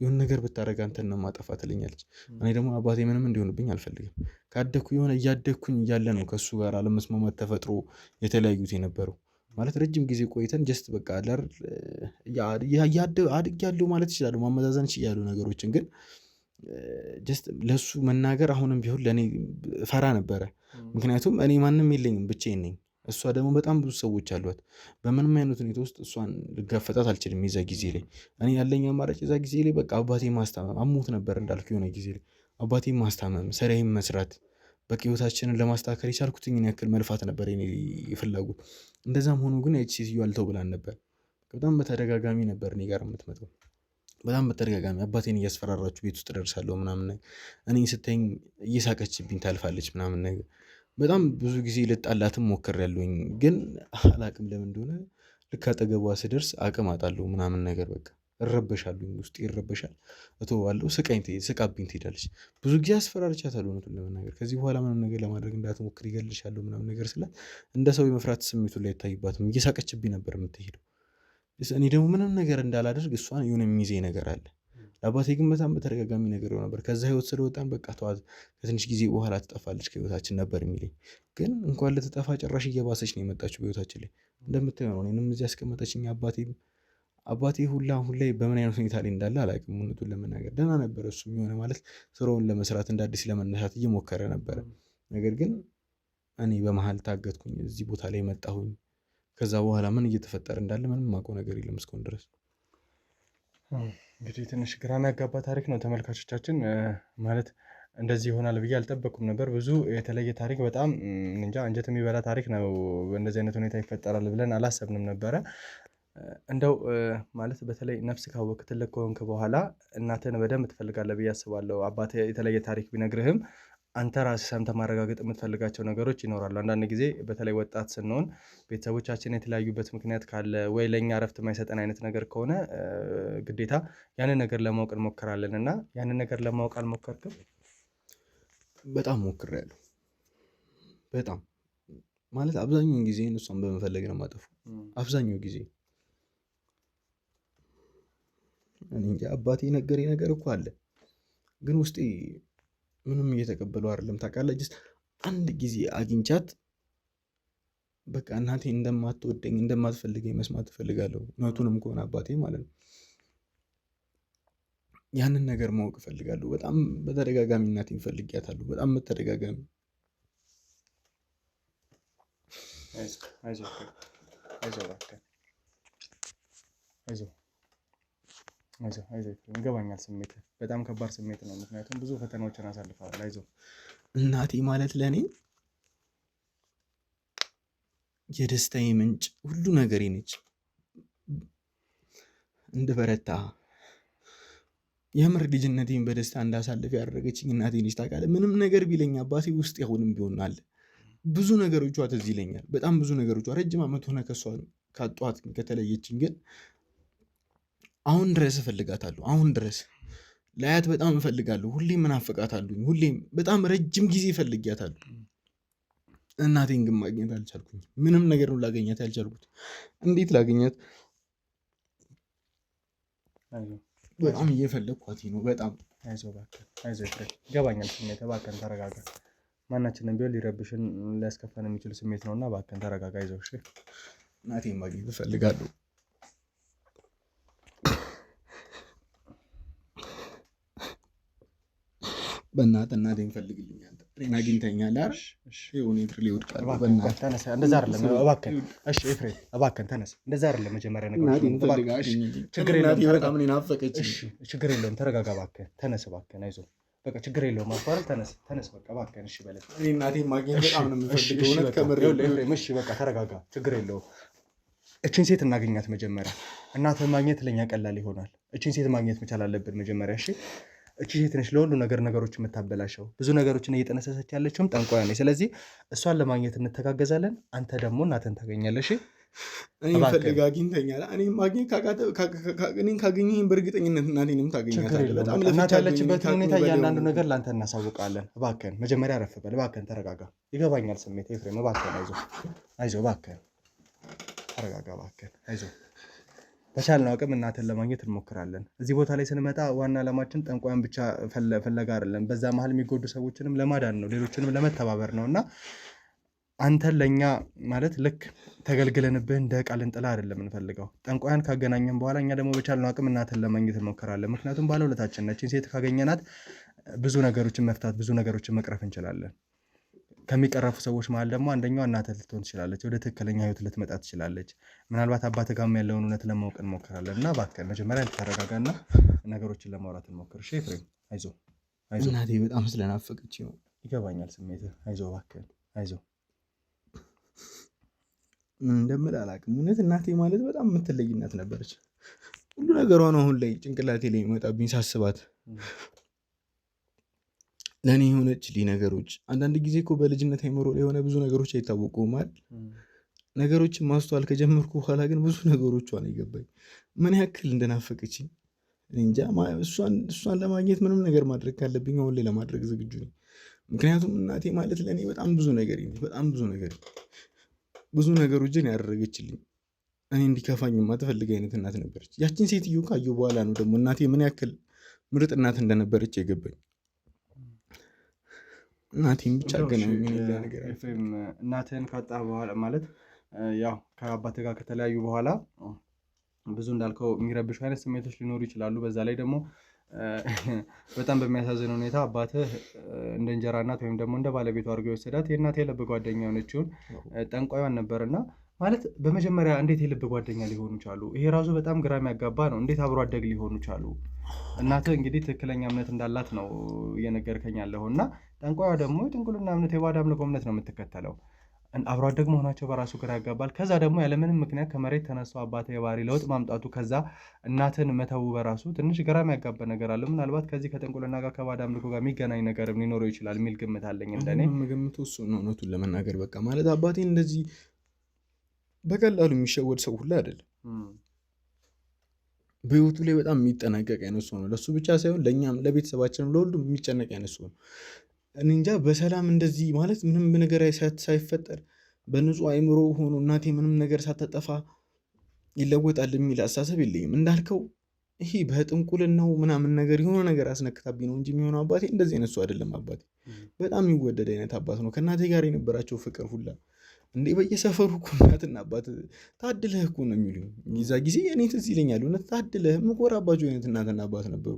የሆነ ነገር ብታረግ አንተን ነው የማጠፋ ትለኛለች። እኔ ደግሞ አባቴ ምንም እንዲሆንብኝ አልፈልግም። ካደግኩ የሆነ እያደግኩኝ እያለ ነው ከእሱ ጋር አለመስማማት ተፈጥሮ የተለያዩት የነበረው። ማለት ረጅም ጊዜ ቆይተን ጀስት በቃ አድጌያለሁ ማለት ይችላሉ፣ ማመዛዘን ይችላሉ ነገሮችን። ግን ጀስት ለእሱ መናገር አሁንም ቢሆን ለእኔ ፈራ ነበረ። ምክንያቱም እኔ ማንም የለኝም፣ ብቻዬን ነኝ። እሷ ደግሞ በጣም ብዙ ሰዎች አሏት። በምንም አይነት ሁኔታ ውስጥ እሷን ልጋፈጣት አልችልም። የዛ ጊዜ ላይ እኔ ያለኝ አማራጭ የዛ ጊዜ ላይ በቃ አባቴ ማስታመም፣ አሞት ነበር እንዳልኩ የሆነ ጊዜ ላይ አባቴ ማስታመም፣ ስራዬን መስራት፣ በቃ ህይወታችንን ለማስተካከል የቻልኩትን ያክል መልፋት ነበር የኔ ፍላጎት። እንደዛም ሆኖ ግን ያቺ ሴትዮ አልተው ብላን ነበር። በጣም በተደጋጋሚ ነበር እኔ ጋር የምትመጣው። በጣም በተደጋጋሚ አባቴን እያስፈራራችሁ ቤት ውስጥ ደርሳለሁ ምናምን ነገር። እኔ ስተኝ እየሳቀችብኝ ታልፋለች ምናምን ነገር። በጣም ብዙ ጊዜ ልጣላትም ሞክሬያለሁኝ፣ ግን አላቅም ለምን እንደሆነ ልክ አጠገቧ ስደርስ አቅም አጣለሁ ምናምን ነገር። በቃ እረበሻለሁ፣ ውስጤ ይረበሻል፣ እተዋለሁ። ስቃብኝ ትሄዳለች። ብዙ ጊዜ አስፈራርቻታለሁ እውነቱን ለመናገር። ከዚህ በኋላ ምንም ነገር ለማድረግ እንዳትሞክር ይገልሻለሁ ምናምን ነገር ስላት እንደ ሰው የመፍራት ስሜቱ ላይ አይታይባትም። እየሳቀችብኝ ነበር የምትሄደው። እኔ ደግሞ ምንም ነገር እንዳላደርግ እሷን የሆነ የሚይዘኝ ነገር አለ። ለአባቴ ግን በጣም በተደጋጋሚ ነገር ነበር። ከዛ ህይወት ስለወጣን በቃ ተዋት፣ ከትንሽ ጊዜ በኋላ ትጠፋለች ከህይወታችን ነበር የሚለኝ። ግን እንኳን ልትጠፋ ጭራሽ እየባሰች ነው የመጣችው በህይወታችን ላይ። እንደምታየው ነው እኔንም እዚህ ያስቀመጠችኝ። አባቴ ሁላ አሁን ላይ በምን አይነት ሁኔታ ላይ እንዳለ አላውቅም እውነቱን ለመናገር። ደህና ነበር እሱ የሆነ ማለት ስራውን ለመስራት እንደ አዲስ ለመነሳት እየሞከረ ነበረ። ነገር ግን እኔ በመሀል ታገትኩኝ፣ እዚህ ቦታ ላይ መጣሁኝ። ከዛ በኋላ ምን እየተፈጠረ እንዳለ ምንም የማውቀው ነገር የለም እስካሁን ድረስ። እንግዲህ ትንሽ ግራ የሚያጋባ ታሪክ ነው ተመልካቾቻችን። ማለት እንደዚህ ይሆናል ብዬ አልጠበቅኩም ነበር። ብዙ የተለየ ታሪክ፣ በጣም እንጃ አንጀት የሚበላ ታሪክ ነው። እንደዚህ አይነት ሁኔታ ይፈጠራል ብለን አላሰብንም ነበረ። እንደው ማለት በተለይ ነፍስ ካወቅ ትልቅ ከሆንክ በኋላ እናትህን በደንብ ትፈልጋለህ ብዬ አስባለሁ። አባትህ የተለየ ታሪክ ቢነግርህም አንተ ራስህ ሰምተህ ማረጋገጥ የምትፈልጋቸው ነገሮች ይኖራሉ። አንዳንድ ጊዜ በተለይ ወጣት ስንሆን ቤተሰቦቻችን የተለያዩበት ምክንያት ካለ ወይ ለእኛ እረፍት የማይሰጠን አይነት ነገር ከሆነ ግዴታ ያንን ነገር ለማወቅ እንሞክራለን እና ያንን ነገር ለማወቅ አልሞከርክም? በጣም ሞክሬያለሁ። በጣም ማለት አብዛኛውን ጊዜ እሷን በመፈለግ ነው የማጠፉ። አብዛኛው ጊዜ እኔ እንጃ አባቴ ነገረኝ ነገር እኮ አለ፣ ግን ውስጤ ምንም እየተቀበለው አይደለም። ታውቃለህ ጅስ አንድ ጊዜ አግኝቻት በቃ እናቴ እንደማትወደኝ እንደማትፈልገኝ መስማት እፈልጋለሁ። እውነቱንም ከሆነ አባቴ ማለት ነው። ያንን ነገር ማወቅ እፈልጋለሁ። በጣም በተደጋጋሚ እናቴን ፈልጊያታለሁ። በጣም በተደጋጋሚ ይገባኛል ስሜት በጣም ከባድ ስሜት ነው። ምክንያቱም ብዙ ፈተናዎችን አሳልፈዋል። አይዞህ እናቴ ማለት ለእኔ የደስታዬ ምንጭ ሁሉ ነገሬ ነች። እንድበረታ የምር ልጅነቴን በደስታ እንዳሳልፍ ያደረገችኝ እናቴ ነች። ታውቃለህ ምንም ነገር ቢለኝ አባቴ ውስጥ አሁንም ቢሆን አለ ብዙ ነገሮቿ ትዝ ይለኛል። በጣም ብዙ ነገሮቿ ረጅም ዓመት ሆነ ከሷ ካጧት ከተለየችኝ፣ ግን አሁን ድረስ እፈልጋታለሁ። አሁን ድረስ ላያት በጣም እፈልጋለሁ። ሁሌም እናፍቃታለሁ። ሁሌም በጣም ረጅም ጊዜ እፈልጊያታለሁ። እናቴን ግን ማግኘት አልቻልኩኝ። ምንም ነገር ነው ላገኛት ያልቻልኩት። እንዴት ላገኛት? በጣም እየፈለግኳት ነው። በጣም አይዞህ እባክህ፣ አይዞህ ይገባኛል ስሜት። እባክህን ተረጋጋ። ማናችንም ቢሆን ሊረብሽን ሊያስከፋን የሚችል ስሜት ነውና እባክህን ተረጋጋ። አይዞህ እሺ። እናቴን ማግኘት እፈልጋለሁ። በእናትህ እናቴን ፈልግልኝ። እኔን አግኝተኛል አይደል? ይሁን ኤፍሬም ይወድቃል። በእናትህ ተነስ። እንደዛ አይደለም እባክህን። እሺ ኤፍሬም እባክህን ተነስ። እንደዛ አይደለም መጀመሪያ ነገር። ችግር የለውም። በጣም እኔን ናፈቀችኝ። እሺ ችግር የለውም። ተረጋጋ እባክህን። ተነስ እባክህን። አይዞህ በቃ ችግር የለውም። አባረር ተነስ፣ ተነስ በቃ እባክህን። እሺ በለኝ። እኔ እናቴን ማግኘት በጣም ነው የምፈልገው። እውነት ከምር ኤፍሬም። እሺ በቃ ተረጋጋ። ችግር የለውም። እችን ሴት እናገኛት መጀመሪያ። እናትህን ማግኘት ለእኛ ቀላል ይሆናል። እችን ሴት ማግኘት መቻል አለብን መጀመሪያ። እሺ እቺ ሴት ነች ለሁሉ ነገሮች የምታበላሸው። ብዙ ነገሮችን እየጠነሰሰች ያለችውም ጠንቋያ ነች። ስለዚህ እሷን ለማግኘት እንተጋገዛለን። አንተ ደግሞ እናትህን ታገኛለሽ። እኔን ፈልግ አግኝተኛል። እኔን ካገኘኝ በእርግጠኝነት እናቴንም ታገኛታለህ። እናት ያለችበትን ሁኔታ እያንዳንዱ ነገር ለአንተ እናሳውቃለን። እባክህን መጀመሪያ ረፍ በል። እባክህን ተረጋጋ። ይገባኛል ስሜት ኤፍሬም። እባክህን አይዞህ፣ አይዞህ እባክህን ተረጋጋ። እባክህን አይዞህ። በቻልነው አቅም እናትን ለማግኘት እንሞክራለን። እዚህ ቦታ ላይ ስንመጣ ዋና ዓላማችን ጠንቋያን ብቻ ፈለጋ አይደለም። በዛ መሀል የሚጎዱ ሰዎችንም ለማዳን ነው፣ ሌሎችንም ለመተባበር ነው እና አንተን ለእኛ ማለት ልክ ተገልግለንብህ እንደ ዕቃ ልንጥላ አይደለም እንፈልገው። ጠንቋያን ካገናኘን በኋላ እኛ ደግሞ በቻልነው አቅም እናትን ለማግኘት እንሞክራለን። ምክንያቱም ባለውለታችን ነች። ሴት ካገኘናት ብዙ ነገሮችን መፍታት፣ ብዙ ነገሮችን መቅረፍ እንችላለን። ከሚቀረፉ ሰዎች መሀል ደግሞ አንደኛው እናትህ ልትሆን ትችላለች። ወደ ትክክለኛ ህይወት ልትመጣ ትችላለች። ምናልባት አባትህ ጋርም ያለውን እውነት ለማወቅ እንሞክራለን እና እባክህን መጀመሪያ ተረጋጋና ነገሮችን ለማውራት እንሞክር። እሺ ኤፍሬም አይዞህ፣ አይዞህ። እናቴ በጣም ስለናፈቀች ነው። ይገባኛል ስሜትህ። አይዞህ እባክህን፣ አይዞህ። ምን እንደምልህ አላውቅም። እውነት እናቴ ማለት በጣም የምትለይ እናት ነበረች። ሁሉ ነገሯ ነው አሁን ላይ ጭንቅላቴ ላይ የሚመጣብኝ ሳስባት። ለእኔ የሆነችልኝ ነገሮች አንዳንድ ጊዜ እኮ በልጅነት አይምሮ ላይ የሆነ ብዙ ነገሮች አይታወቁም አይደል? ነገሮችን ማስተዋል ከጀመርኩ በኋላ ግን ብዙ ነገሮቿ ነው የገባኝ። ምን ያክል እንደናፈቀችኝ እንጃ። እሷን ለማግኘት ምንም ነገር ማድረግ ካለብኝ አሁን ላይ ለማድረግ ዝግጁ ነኝ። ምክንያቱም እናቴ ማለት ለእኔ በጣም ብዙ ነገር፣ በጣም ብዙ ነገር፣ ብዙ ነገሮችን ያደረገችልኝ። እኔ እንዲከፋኝ የማትፈልግ አይነት እናት ነበረች። ያችን ሴትዮ ካየሁ በኋላ ነው ደግሞ እናቴ ምን ያክል ምርጥ እናት እንደነበረች የገባኝ። እናቴን ብቻ ገናኝ ነገር ኤፍሬም። እናትህን ካጣ በኋላ ማለት ያው ከአባትህ ጋር ከተለያዩ በኋላ ብዙ እንዳልከው የሚረብሹ አይነት ስሜቶች ሊኖሩ ይችላሉ። በዛ ላይ ደግሞ በጣም በሚያሳዝን ሁኔታ አባትህ እንደ እንጀራ እናት ወይም ደግሞ እንደ ባለቤቱ አድርጎ የወሰዳት የእናቴ የልብ ጓደኛ የሆነችውን ጠንቋዩን ነበርና ማለት በመጀመሪያ እንዴት የልብ ጓደኛ ሊሆኑ ቻሉ? ይሄ ራሱ በጣም ግራ የሚያጋባ ነው። እንዴት አብሮ አደግ ሊሆኑ ቻሉ? እናትህ እንግዲህ ትክክለኛ እምነት እንዳላት ነው እየነገርከኝ ያለኸው እና ጠንቋዩ ደግሞ የጥንቁልና እምነት፣ የባዕድ አምልኮ እምነት ነው የምትከተለው። አብሮ አደግ መሆናቸው በራሱ ግራ ያጋባል። ከዛ ደግሞ ያለምንም ምክንያት ከመሬት ተነስቶ አባት የባህሪ ለውጥ ማምጣቱ ከዛ እናትን መተው በራሱ ትንሽ ግራ የሚያጋባ ነገር አለ። ምናልባት ከዚህ ከጥንቁልና ጋር ከባዕድ አምልኮ ጋር የሚገናኝ ነገር ሊኖረው ይችላል የሚል ግምት አለኝ። እንደኔ የምገምተው እሱ ነው። እውነቱን ለመናገር በቃ ማለት አባቴን እንደዚህ በቀላሉ የሚሸወድ ሰው ሁላ አይደለም። በህይወቱ ላይ በጣም የሚጠነቀቅ አይነት ሰው ነው። ለሱ ብቻ ሳይሆን ለእኛም ለቤተሰባችንም ለሁሉም የሚጨነቅ አይነት ሰው ነው። እኔ እንጃ በሰላም እንደዚህ ማለት ምንም ነገር ሳይፈጠር በንጹህ አይምሮ ሆኖ እናቴ ምንም ነገር ሳትጠፋ ይለወጣል የሚል አስተሳሰብ የለኝም። እንዳልከው ይሄ በጥንቁልናው ምናምን ነገር የሆነ ነገር አስነክታብኝ ነው እንጂ የሚሆነው አባቴ እንደዚህ አይነት ሰው አይደለም። አባቴ በጣም የሚወደድ አይነት አባት ነው። ከእናቴ ጋር የነበራቸው ፍቅር ሁላ እንዴ በየሰፈሩ እኮ እናትና አባት ታድለህ እኮ ነው የሚሉኝ። የዛ ጊዜ እኔ ትዝ ይለኛል እውነት ታድለህ የምኮራባቸው አይነት እናትና አባት ነበሩ።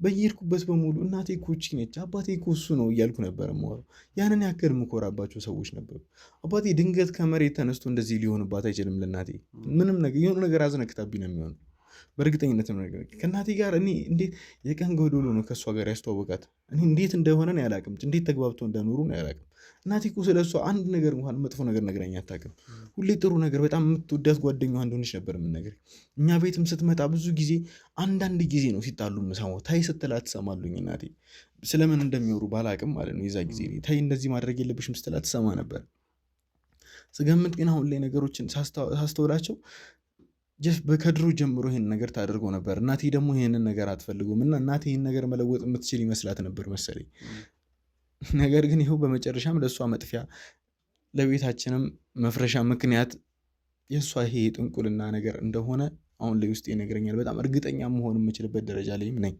በየሄድኩበት በሙሉ እናቴ እኮ እቺ ነች አባቴ እኮ እሱ ነው እያልኩ ነበር የማወራው። ያንን ያክል የምኮራባቸው ሰዎች ነበሩ። አባቴ ድንገት ከመሬት ተነስቶ እንደዚህ ሊሆንባት አይችልም። ለእናቴ ምንም ነገር የሆነ ነገር አዝነክታብኝ ነው የሚሆነው በእርግጠኝነት ነገር ከእናቴ ጋር እኔ እንዴት የቀን ጎዶሎ ነው ከእሷ ጋር ያስተዋወቃት። እኔ እንዴት እንደሆነ ነው ያላቅም፣ እንዴት ተግባብተው እንደኖሩ ነው ያላቅም። እናቴ እኮ ስለ እሷ አንድ ነገር እንኳን መጥፎ ነገር ነግራኝ አታውቅም። ሁሌ ጥሩ ነገር፣ በጣም የምትወዳት ጓደኛዋ እንደሆነች ነበር የምነግርህ። እኛ ቤትም ስትመጣ ብዙ ጊዜ አንዳንድ ጊዜ ነው ሲጣሉ የምሰማው። ታይ ስትላት ትሰማሉኝ። እናቴ ስለምን እንደሚወሩ ባላቅም ማለት ነው። የዛ ጊዜ ታይ እንደዚህ ማድረግ የለብሽም ስትላት ትሰማ ነበር። ስገምት ግን አሁን ላይ ነገሮችን ሳስተውላቸው ከድሮ ጀምሮ ይህን ነገር ታደርገው ነበር። እናቴ ደግሞ ይህንን ነገር አትፈልጉም እና እናቴ ይህን ነገር መለወጥ የምትችል ይመስላት ነበር መሰለኝ። ነገር ግን ይኸው በመጨረሻም ለእሷ መጥፊያ ለቤታችንም መፍረሻ ምክንያት የእሷ ይሄ የጥንቁልና ነገር እንደሆነ አሁን ላይ ውስጥ ይነግረኛል። በጣም እርግጠኛ መሆን የምችልበት ደረጃ ላይም ነኝ።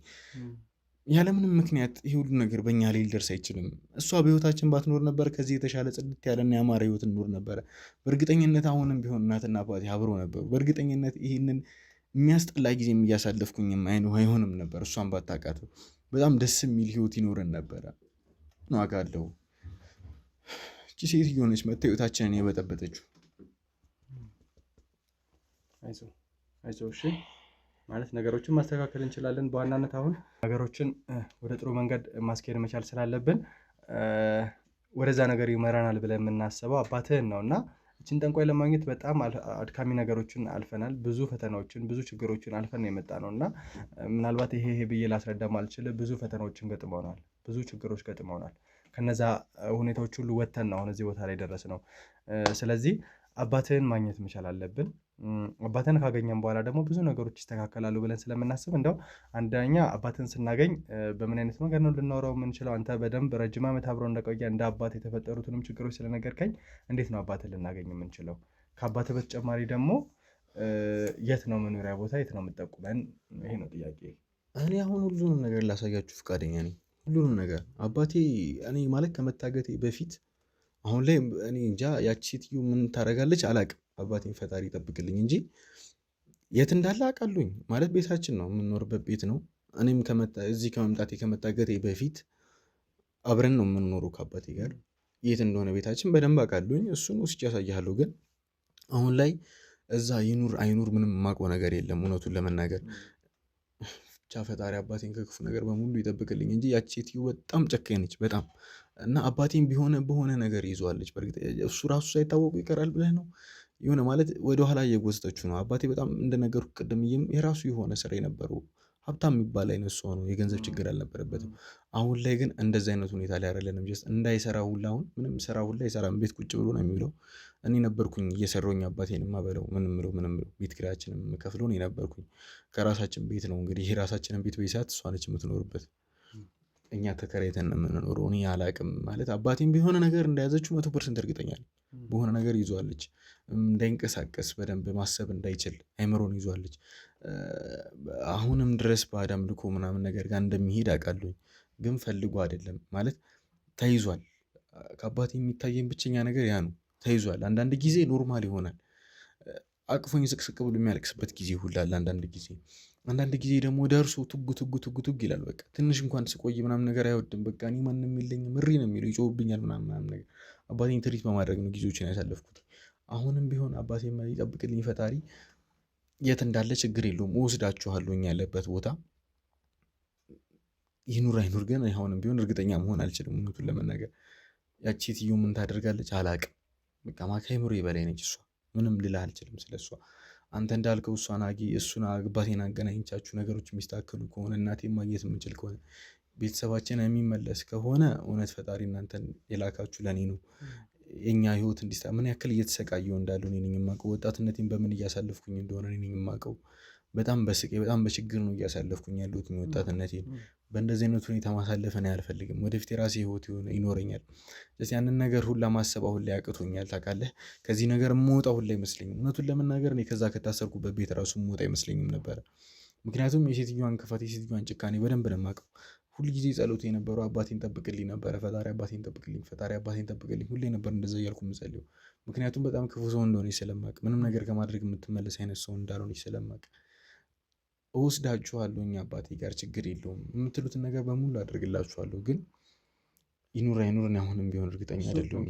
ያለምንም ምክንያት ይህ ሁሉ ነገር በእኛ ላይ ሊደርስ አይችልም። እሷ በህይወታችን ባትኖር ነበር ከዚህ የተሻለ ጽድት ያለና ያማረ ህይወት እንኖር ነበረ። በእርግጠኝነት አሁንም ቢሆን እናትና አባቴ አብሮ ነበሩ። በእርግጠኝነት ይህንን የሚያስጠላ ጊዜ እያሳለፍኩኝም አይሆንም ነበር። እሷን ባታውቃት በጣም ደስ የሚል ህይወት ይኖረን ነበረ። አውቃለሁ እቺ ሴትዮ ነች መታ ህይወታችንን የበጠበጠችው። አይዞህ እሺ ማለት ነገሮችን ማስተካከል እንችላለን። በዋናነት አሁን ነገሮችን ወደ ጥሩ መንገድ ማስኬድ መቻል ስላለብን ወደዛ ነገር ይመራናል ብለን የምናስበው አባትህን ነው እና እችን ጠንቋይ ለማግኘት በጣም አድካሚ ነገሮችን አልፈናል። ብዙ ፈተናዎችን፣ ብዙ ችግሮችን አልፈን የመጣ ነው እና ምናልባት ይሄ ብዬ ላስረዳም አልችልም። ብዙ ፈተናዎችን ገጥመውናል፣ ብዙ ችግሮች ገጥመውናል። ከነዛ ሁኔታዎች ሁሉ ወጥተን ነው አሁን እዚህ ቦታ ላይ ደረስ ነው። ስለዚህ አባትህን ማግኘት መቻል አለብን። አባትህን ካገኘን በኋላ ደግሞ ብዙ ነገሮች ይስተካከላሉ ብለን ስለምናስብ እንደው አንደኛ አባትህን ስናገኝ በምን አይነት መንገድ ነው ልናወራው የምንችለው? አንተ በደንብ ረጅም ዓመት አብሮ እንደቆየ እንደ አባት የተፈጠሩትንም ችግሮች ስለነገርከኝ እንዴት ነው አባትህን ልናገኝ የምንችለው? ከአባትህ በተጨማሪ ደግሞ የት ነው መኖሪያ ቦታ፣ የት ነው የምጠቁመን? ይሄ ነው ጥያቄ። እኔ አሁን ሁሉንም ነገር ላሳያችሁ ፈቃደኛ ነኝ። ሁሉንም ነገር አባቴ እኔ ማለት ከመታገቴ በፊት አሁን ላይ እኔ እንጃ ያቺ ሴትዮ ምን ታደርጋለች አላቅም። አባቴን ፈጣሪ ይጠብቅልኝ እንጂ የት እንዳለ አውቃለሁኝ። ማለት ቤታችን ነው የምንኖርበት ቤት ነው። እኔም እዚህ ከመምጣቴ ከመታገቴ በፊት አብረን ነው የምንኖረው ከአባቴ ጋር። የት እንደሆነ ቤታችን በደንብ አውቃለሁኝ። እሱን ውስጥ ያሳያለሁ። ግን አሁን ላይ እዛ ይኑር አይኑር ምንም የማውቀው ነገር የለም እውነቱን ለመናገር። ብቻ ፈጣሪ አባቴን ከክፉ ነገር በሙሉ ይጠብቅልኝ እንጂ ያቺ ሴትዮ በጣም ጨካኝ ነች በጣም እና አባቴን በሆነ ነገር ይዟለች። በእርግጥ እሱ ራሱ ሳይታወቁ ይቀራል ብለህ ነው የሆነ ማለት ወደኋላ እየጎተተችው ነው። አባቴ በጣም እንደነገርኩህ ቅድም የራሱ የሆነ ስራ የነበረው ሀብታም የሚባል አይነት ሰው ነው። የገንዘብ ችግር አልነበረበትም። አሁን ላይ ግን እንደዚህ አይነት ሁኔታ ላይ አይደለንም። ጀስት እንዳይሰራ ሁላ አሁን ምንም ስራ ሁላ አይሰራም። ቤት ቁጭ ብሎ ነው የሚውለው። እኔ ነበርኩኝ እየሰራሁኝ አባቴን የማበለው ምንም ብለው ቤት ኪራያችንን የምከፍለው እኔ ነበርኩኝ። ከራሳችን ቤት ነው እንግዲህ ይሄ ራሳችንን ቤት በሰዓት እሷ ነች የምትኖርበት። እኛ ተከራይተን ነው የምንኖረው። እኔ አላቅም ማለት አባቴም ቢሆነ ነገር እንደያዘችው 100% እርግጠኛ ነኝ። በሆነ ነገር ይዟለች። እንዳይንቀሳቀስ በደንብ ማሰብ እንዳይችል አይምሮን ይዟለች። አሁንም ድረስ ባዕድ አምልኮ ምናምን ነገር ጋር እንደሚሄድ አውቃለሁኝ። ግን ፈልጎ አይደለም ማለት ተይዟል። ከአባቴ የሚታየኝ ብቸኛ ነገር ያ ነው። ተይዟል። አንዳንድ ጊዜ ኖርማል ይሆናል። አቅፎኝ ስቅስቅ ብሎ የሚያለቅስበት ጊዜ ሁላል። አንዳንድ ጊዜ ደግሞ ደርሶ ቱግ ይላል። በቃ ትንሽ እንኳን ስቆይ ምናምን ነገር አይወድም። በቃ እኔ ማንም የለኝም እሪ ነው የሚለው፣ ይጮህብኛል ምናምን ነገር። አባቴን ትሪት በማድረግ ነው ጊዜዎችን ያሳለፍኩት። አሁንም ቢሆን አባቴን ይጠብቅልኝ ፈጣሪ። የት እንዳለ ችግር የለውም እወስዳችኋለሁ ያለበት ቦታ። ይኑር አይኑር ግን አሁንም ቢሆን እርግጠኛ መሆን አልችልም እውነቱን ለመናገር። ያቺ ሴትዮ ምን ታደርጋለች አላቅም። በቃ ከአእምሮ በላይ ነች እሷ። ምንም ልልህ አልችልም ስለሷ። አንተ እንዳልከው እሷን እሱን አባቴን አገናኝቻችሁ ነገሮች የሚስተካከሉ ከሆነ እናቴን ማግኘት የምንችል ከሆነ ቤተሰባችን የሚመለስ ከሆነ እውነት ፈጣሪ እናንተን የላካችሁ ለእኔ ነው። የኛ ህይወት ምን ያክል እየተሰቃየሁ እንዳለው እኔ ነኝ የማውቀው። ወጣትነቴን በምን እያሳለፍኩኝ እንደሆነ እኔ ነኝ የማውቀው። በጣም በስቃይ በጣም በችግር ነው እያሳለፍኩኝ ያለሁት ወጣትነቴን። በእንደዚህ አይነት ሁኔታ ማሳለፍን አልፈልግም። ወደፊት የራሴ ህይወት ይኖረኛል። ያንን ነገር ሁላ ማሰብ አሁን ላይ ያቅቶኛል። ታውቃለህ፣ ከዚህ ነገር የምወጣ ሁላ አይመስለኝም። እውነቱን ለመናገር እኔ ከዛ ከታሰርኩበት ቤት ራሱ የምወጣ አይመስለኝም ነበረ። ምክንያቱም የሴትዮዋን ክፋት የሴትዮዋን ጭካኔ በደንብ ነው የማውቀው። ሁልጊዜ ጸሎት የነበረው አባቴን ጠብቅልኝ ነበረ። ፈጣሪ አባቴን ጠብቅልኝ፣ ፈጣሪ አባቴን ጠብቅልኝ። ሁሌ ነበር እንደዛ እያልኩ የምጸልየው። ምክንያቱም በጣም ክፉ ሰው እንደሆነች ስለማውቅ፣ ምንም ነገር ከማድረግ የምትመለስ አይነት ሰው እንዳልሆነች ስለማውቅ እወስዳችኋለሁ አባቴ ጋር ችግር የለውም የምትሉትን ነገር በሙሉ አድርግላችኋለሁ። ግን ይኑር አይኑርን አሁንም ቢሆን እርግጠኛ አይደለሁም።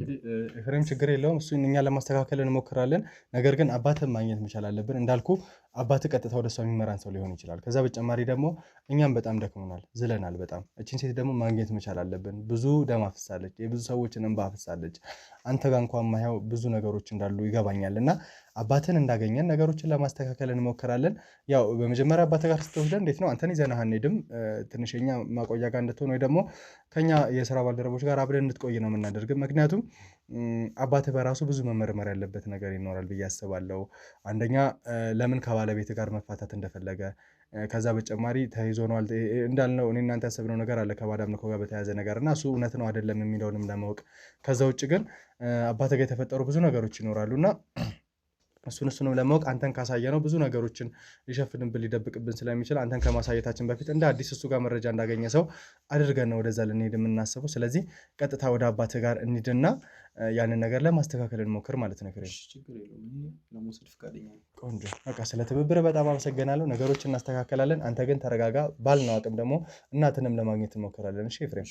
ኤፍሬም ችግር የለውም፣ እሱን እኛ ለማስተካከል እንሞክራለን። ነገር ግን አባትህን ማግኘት መቻል አለብን። እንዳልኩ አባትህ ቀጥታ ወደ እሷ የሚመራን ሰው ሊሆን ይችላል። ከዛ በተጨማሪ ደግሞ እኛም በጣም ደክሞናል፣ ዝለናል በጣም። እችን ሴት ደግሞ ማግኘት መቻል አለብን። ብዙ ደም አፍሳለች፣ የብዙ ሰዎችን እንባ አፍሳለች። አንተ ጋር እንኳን ማየው ብዙ ነገሮች እንዳሉ ይገባኛል። እና አባትን እንዳገኘን ነገሮችን ለማስተካከል እንሞክራለን። ያው በመጀመሪያ አባትህ ጋር ስትወስደን እንዴት ነው አንተን ይዘንህ አንሄድም። ትንሽ የኛ ማቆያ ጋር እንድትሆን ወይ ደግሞ ከኛ የስራ ባልደረቦች ጋር አብረን እንድትቆይ ነው የምናደርግ። ምክንያቱም አባትህ በራሱ ብዙ መመርመር ያለበት ነገር ይኖራል ብዬ አስባለሁ። አንደኛ ለምን ከባለቤት ጋር መፋታት እንደፈለገ፣ ከዛ በተጨማሪ ተይዞ ነው እንዳልነው እኔ እናንተ ያሰብነው ነገር አለ ከባዳም ነው ጋር በተያያዘ ነገር እና እሱ እውነት ነው አይደለም የሚለውንም ለማወቅ። ከዛ ውጭ ግን አባትህ ጋር የተፈጠሩ ብዙ ነገሮች ይኖራሉ እና እሱንም ለማወቅ አንተን ካሳየ ነው ብዙ ነገሮችን ሊሸፍንብን ሊደብቅብን ስለሚችል አንተን ከማሳየታችን በፊት እንደ አዲስ እሱ ጋር መረጃ እንዳገኘ ሰው አድርገን ነው ወደዛ ልንሄድ የምናስበው። ስለዚህ ቀጥታ ወደ አባትህ ጋር እንሂድና ያንን ነገር ለማስተካከል እንሞክር ማለት ነው። ቆንጆ፣ በቃ ስለ ትብብር በጣም አመሰግናለሁ። ነገሮችን እናስተካከላለን። አንተ ግን ተረጋጋ። ባልነው አቅም ደግሞ እናትንም ለማግኘት እንሞክራለን። እሺ ኤፍሬም፣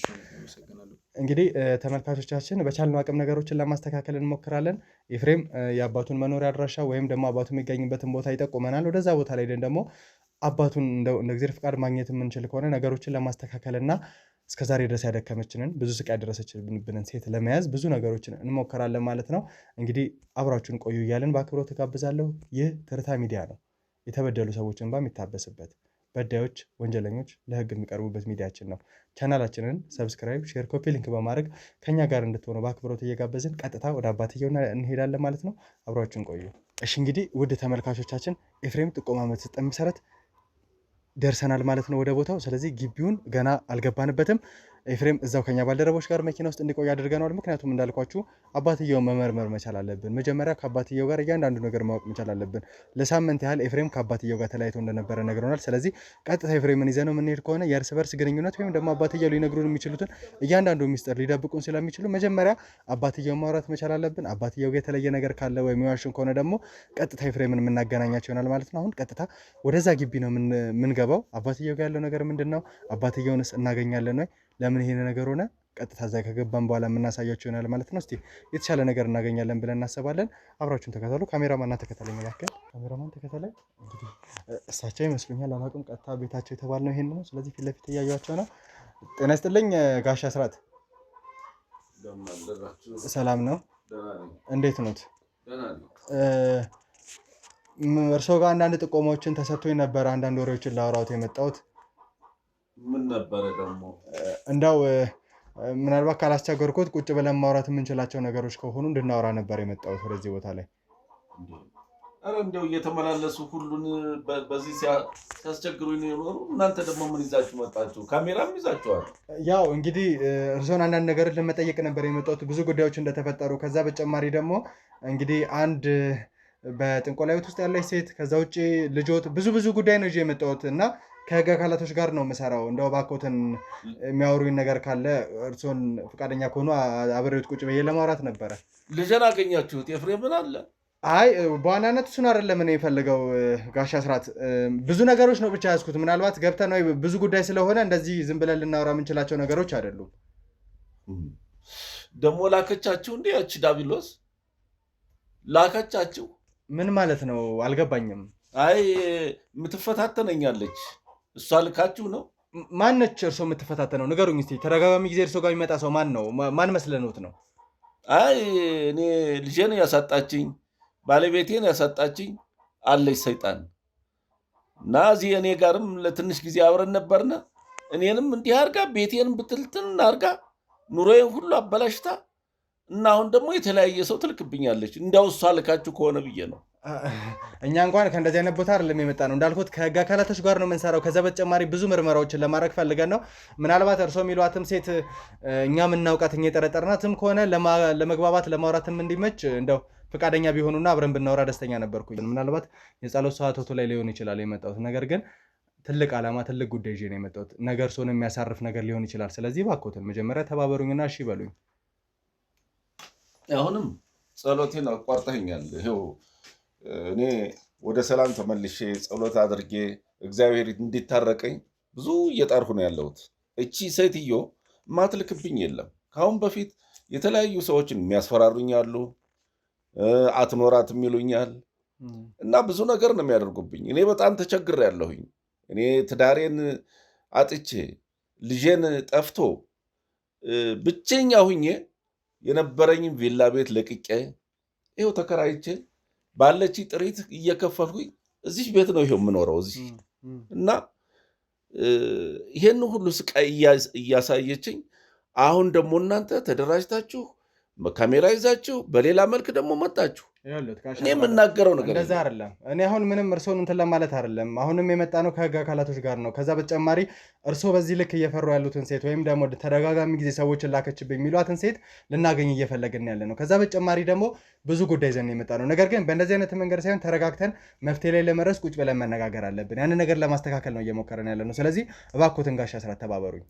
እንግዲህ ተመልካቾቻችን በቻልነው አቅም ነገሮችን ለማስተካከል እንሞክራለን። ኤፍሬም የአባቱን መኖሪያ አድራሻ ወይም ደግሞ አባቱ የሚገኝበትን ቦታ ይጠቁመናል። ወደዛ ቦታ ላይ ደግሞ አባቱን እንደ እግዚአብሔር ፍቃድ ማግኘት የምንችል ከሆነ ነገሮችን ለማስተካከልና እስከዛሬ ድረስ ያደከመችንን ብዙ ስቃይ ያደረሰችብንን ሴት ለመያዝ ብዙ ነገሮችን እንሞክራለን ማለት ነው። እንግዲህ አብራችሁን ቆዩ እያለን በአክብሮት እጋብዛለሁ። ይህ ትርታ ሚዲያ ነው። የተበደሉ ሰዎች እንባ የሚታበስበት፣ በዳዮች ወንጀለኞች ለህግ የሚቀርቡበት ሚዲያችን ነው። ቻናላችንን ሰብስክራይብ፣ ሼር፣ ኮፒ ሊንክ በማድረግ ከኛ ጋር እንድትሆኑ በአክብሮት እየጋበዝን ቀጥታ ወደ አባትየው እንሄዳለን ማለት ነው። አብራችሁን ቆዩ። እሺ እንግዲህ ውድ ተመልካቾቻችን ኤፍሬም ጥቆማ በተሰጠን መሰረት ደርሰናል ማለት ነው ወደ ቦታው። ስለዚህ ግቢውን ገና አልገባንበትም። ኤፍሬም እዛው ከኛ ባልደረቦች ጋር መኪና ውስጥ እንዲቆይ አድርገናል። ምክንያቱም እንዳልኳችሁ አባትየውን መመርመር መቻል አለብን። መጀመሪያ ከአባትየው ጋር እያንዳንዱ ነገር ማወቅ መቻል አለብን። ለሳምንት ያህል ኤፍሬም ከአባትየው ጋር ተለያይቶ እንደነበረ ነግረናል። ስለዚህ ቀጥታ ኤፍሬምን ይዘነው የምንሄድ ከሆነ የእርስ በርስ ግንኙነት ወይም ደግሞ አባትየው ሊነግሩን የሚችሉትን እያንዳንዱ ሚስጥር ሊደብቁን ስለሚችሉ መጀመሪያ አባትየውን ማውራት መቻል አለብን። አባትየው ጋር የተለየ ነገር ካለ ወይም የዋሽን ከሆነ ደግሞ ቀጥታ ኤፍሬምን የምናገናኛቸው ይሆናል ማለት ነው። አሁን ቀጥታ ወደዛ ግቢ ነው የምንገባው። አባትየው ጋር ያለው ነገር ምንድን ነው? አባትየውንስ እናገኛለን ወይ? ለምን ይሄን ነገር ሆነ? ቀጥታ እዛ ከገባን በኋላ የምናሳያቸው ይሆናል ማለት ነው። እስቲ የተሻለ ነገር እናገኛለን ብለን እናስባለን። አብራችሁን ተከተሉ። ካሜራማን ተከተለኝ፣ መካከል ካሜራማን ተከተለኝ። እንግዲህ እሳቸው ይመስሉኛል፣ አላውቅም። ቀጥታ ቤታቸው የተባልነው ይሄን ነው። ስለዚህ ፊት ለፊት እያዩዋቸው ነው። ጤና ይስጥልኝ ጋሽ አስራት፣ ሰላም ነው? እንዴት ኖት? እርስዎ ጋር አንዳንድ ጥቆማዎችን ተሰጥቶኝ ነበረ። አንዳንድ ወሬዎችን ላወራዎት የመጣሁት ምን ነበረ ደግሞ? እንዳው ምናልባት ካላስቸገርኩት ቁጭ ብለን ማውራት የምንችላቸው ነገሮች ከሆኑ እንድናወራ ነበር የመጣሁት ወደዚህ ቦታ ላይ። ኧረ እንደው እየተመላለሱ ሁሉን በዚህ ሲያስቸግሩኝ ነው የኖሩ። እናንተ ደግሞ ምን ይዛችሁ መጣችሁ? ካሜራም ይዛችኋል። ያው እንግዲህ እርስዎን አንዳንድ ነገሮች ለመጠየቅ ነበር የመጣሁት፣ ብዙ ጉዳዮች እንደተፈጠሩ። ከዛ በተጨማሪ ደግሞ እንግዲህ አንድ በጥንቆላ ቤት ውስጥ ያለች ሴት፣ ከዛ ውጭ ልጆት፣ ብዙ ጉዳይ ነው ይዤ የመጣሁት እና ከህግ አካላቶች ጋር ነው የምሰራው። እንደው እባክዎትን የሚያወሩኝ ነገር ካለ እርስዎን ፈቃደኛ ከሆኑ አብሬዎት ቁጭ ብዬ ለማውራት ነበረ። ልጄን አገኛችሁት? ኤፍሬምን አለ? አይ በዋናነት እሱን አይደለም እኔ የፈለገው ጋሽ አስራት፣ ብዙ ነገሮች ነው ብቻ ያዝኩት። ምናልባት ገብተን ነው ብዙ ጉዳይ ስለሆነ እንደዚህ ዝም ብለን ልናወራ የምንችላቸው ነገሮች አይደሉም። ደግሞ ላከቻችሁ እንዴ? ያቺ ዳቢሎስ ላከቻችሁ? ምን ማለት ነው አልገባኝም። አይ የምትፈታተነኛለች፣ እሷ ልካችሁ ነው? ማነች እርስዎ የምትፈታተነው? ንገሩኝ እስኪ። ተደጋጋሚ ጊዜ እርስዎ ጋር የሚመጣ ሰው ማን ነው? ማን መስለኖት ነው? አይ እኔ ልጄን ያሳጣችኝ ባለቤቴን ያሳጣችኝ አለች ሰይጣን እና እዚህ እኔ ጋርም ለትንሽ ጊዜ አብረን ነበርና እኔንም እንዲህ አርጋ ቤቴን ብትልትን አርጋ ኑሮዬን ሁሉ አበላሽታ እና አሁን ደግሞ የተለያየ ሰው ትልክብኛለች። እንዲያው እሷ ልካችሁ ከሆነ ብዬ ነው። እኛ እንኳን ከእንደዚህ አይነት ቦታ አይደለም የመጣ ነው። እንዳልኩት ከህግ አካላቶች ጋር ነው የምንሰራው። ከዛ በተጨማሪ ብዙ ምርመራዎችን ለማድረግ ፈልገን ነው። ምናልባት እርሶ የሚሏትም ሴት እኛ የምናውቃት እኛ የጠረጠርናትም ከሆነ ለመግባባት ለማውራትም እንዲመች እንደው ፈቃደኛ ቢሆኑና አብረን ብናወራ ደስተኛ ነበርኩኝ። ምናልባት የጸሎት ሰዓቶቱ ላይ ሊሆን ይችላል የመጣሁት። ነገር ግን ትልቅ ዓላማ ትልቅ ጉዳይ ይዤ ነው የመጣሁት። ነገር እርሶን የሚያሳርፍ ነገር ሊሆን ይችላል። ስለዚህ እባክዎትን መጀመሪያ ተባበሩኝና እሺ በሉኝ። አሁንም ጸሎቴን አቋርጠኛል። ይኸው እኔ ወደ ሰላም ተመልሼ ጸሎት አድርጌ እግዚአብሔር እንዲታረቀኝ ብዙ እየጣርኩ ነው ያለሁት። እቺ ሴትዮ ማትልክብኝ የለም። ከአሁን በፊት የተለያዩ ሰዎችን የሚያስፈራሩኝ አሉ፣ አትኖራትም ይሉኛል እና ብዙ ነገር ነው የሚያደርጉብኝ። እኔ በጣም ተቸግሬያለሁኝ። እኔ ትዳሬን አጥቼ ልጄን ጠፍቶ ብቸኛ ሁኜ የነበረኝም ቪላ ቤት ለቅቄ ይኸው ተከራይቼ ባለች ጥሪት እየከፈልኩኝ እዚህ ቤት ነው ይኸው የምኖረው እዚህ እና ይሄን ሁሉ ስቃይ እያሳየችኝ አሁን ደግሞ እናንተ ተደራጅታችሁ ካሜራ ይዛችሁ በሌላ መልክ ደግሞ መጣችሁ። እኔ የምናገረው ነገር እንደዛ አይደለም። እኔ አሁን ምንም እርሶን እንትን ለማለት አይደለም። አሁንም የመጣ ነው ከህግ አካላቶች ጋር ነው። ከዛ በተጨማሪ እርሶ በዚህ ልክ እየፈሩ ያሉትን ሴት ወይም ደግሞ ተደጋጋሚ ጊዜ ሰዎችን ላከችብኝ የሚሏትን ሴት ልናገኝ እየፈለግን ያለ ነው። ከዛ በተጨማሪ ደግሞ ብዙ ጉዳይ ዘን የመጣ ነው። ነገር ግን በእንደዚህ አይነት መንገድ ሳይሆን ተረጋግተን መፍትሄ ላይ ለመድረስ ቁጭ ብለን መነጋገር አለብን። ያንን ነገር ለማስተካከል ነው እየሞከረን ያለ ነው። ስለዚህ እባክዎትን ጋሽ አስራት ተባበሩኝ።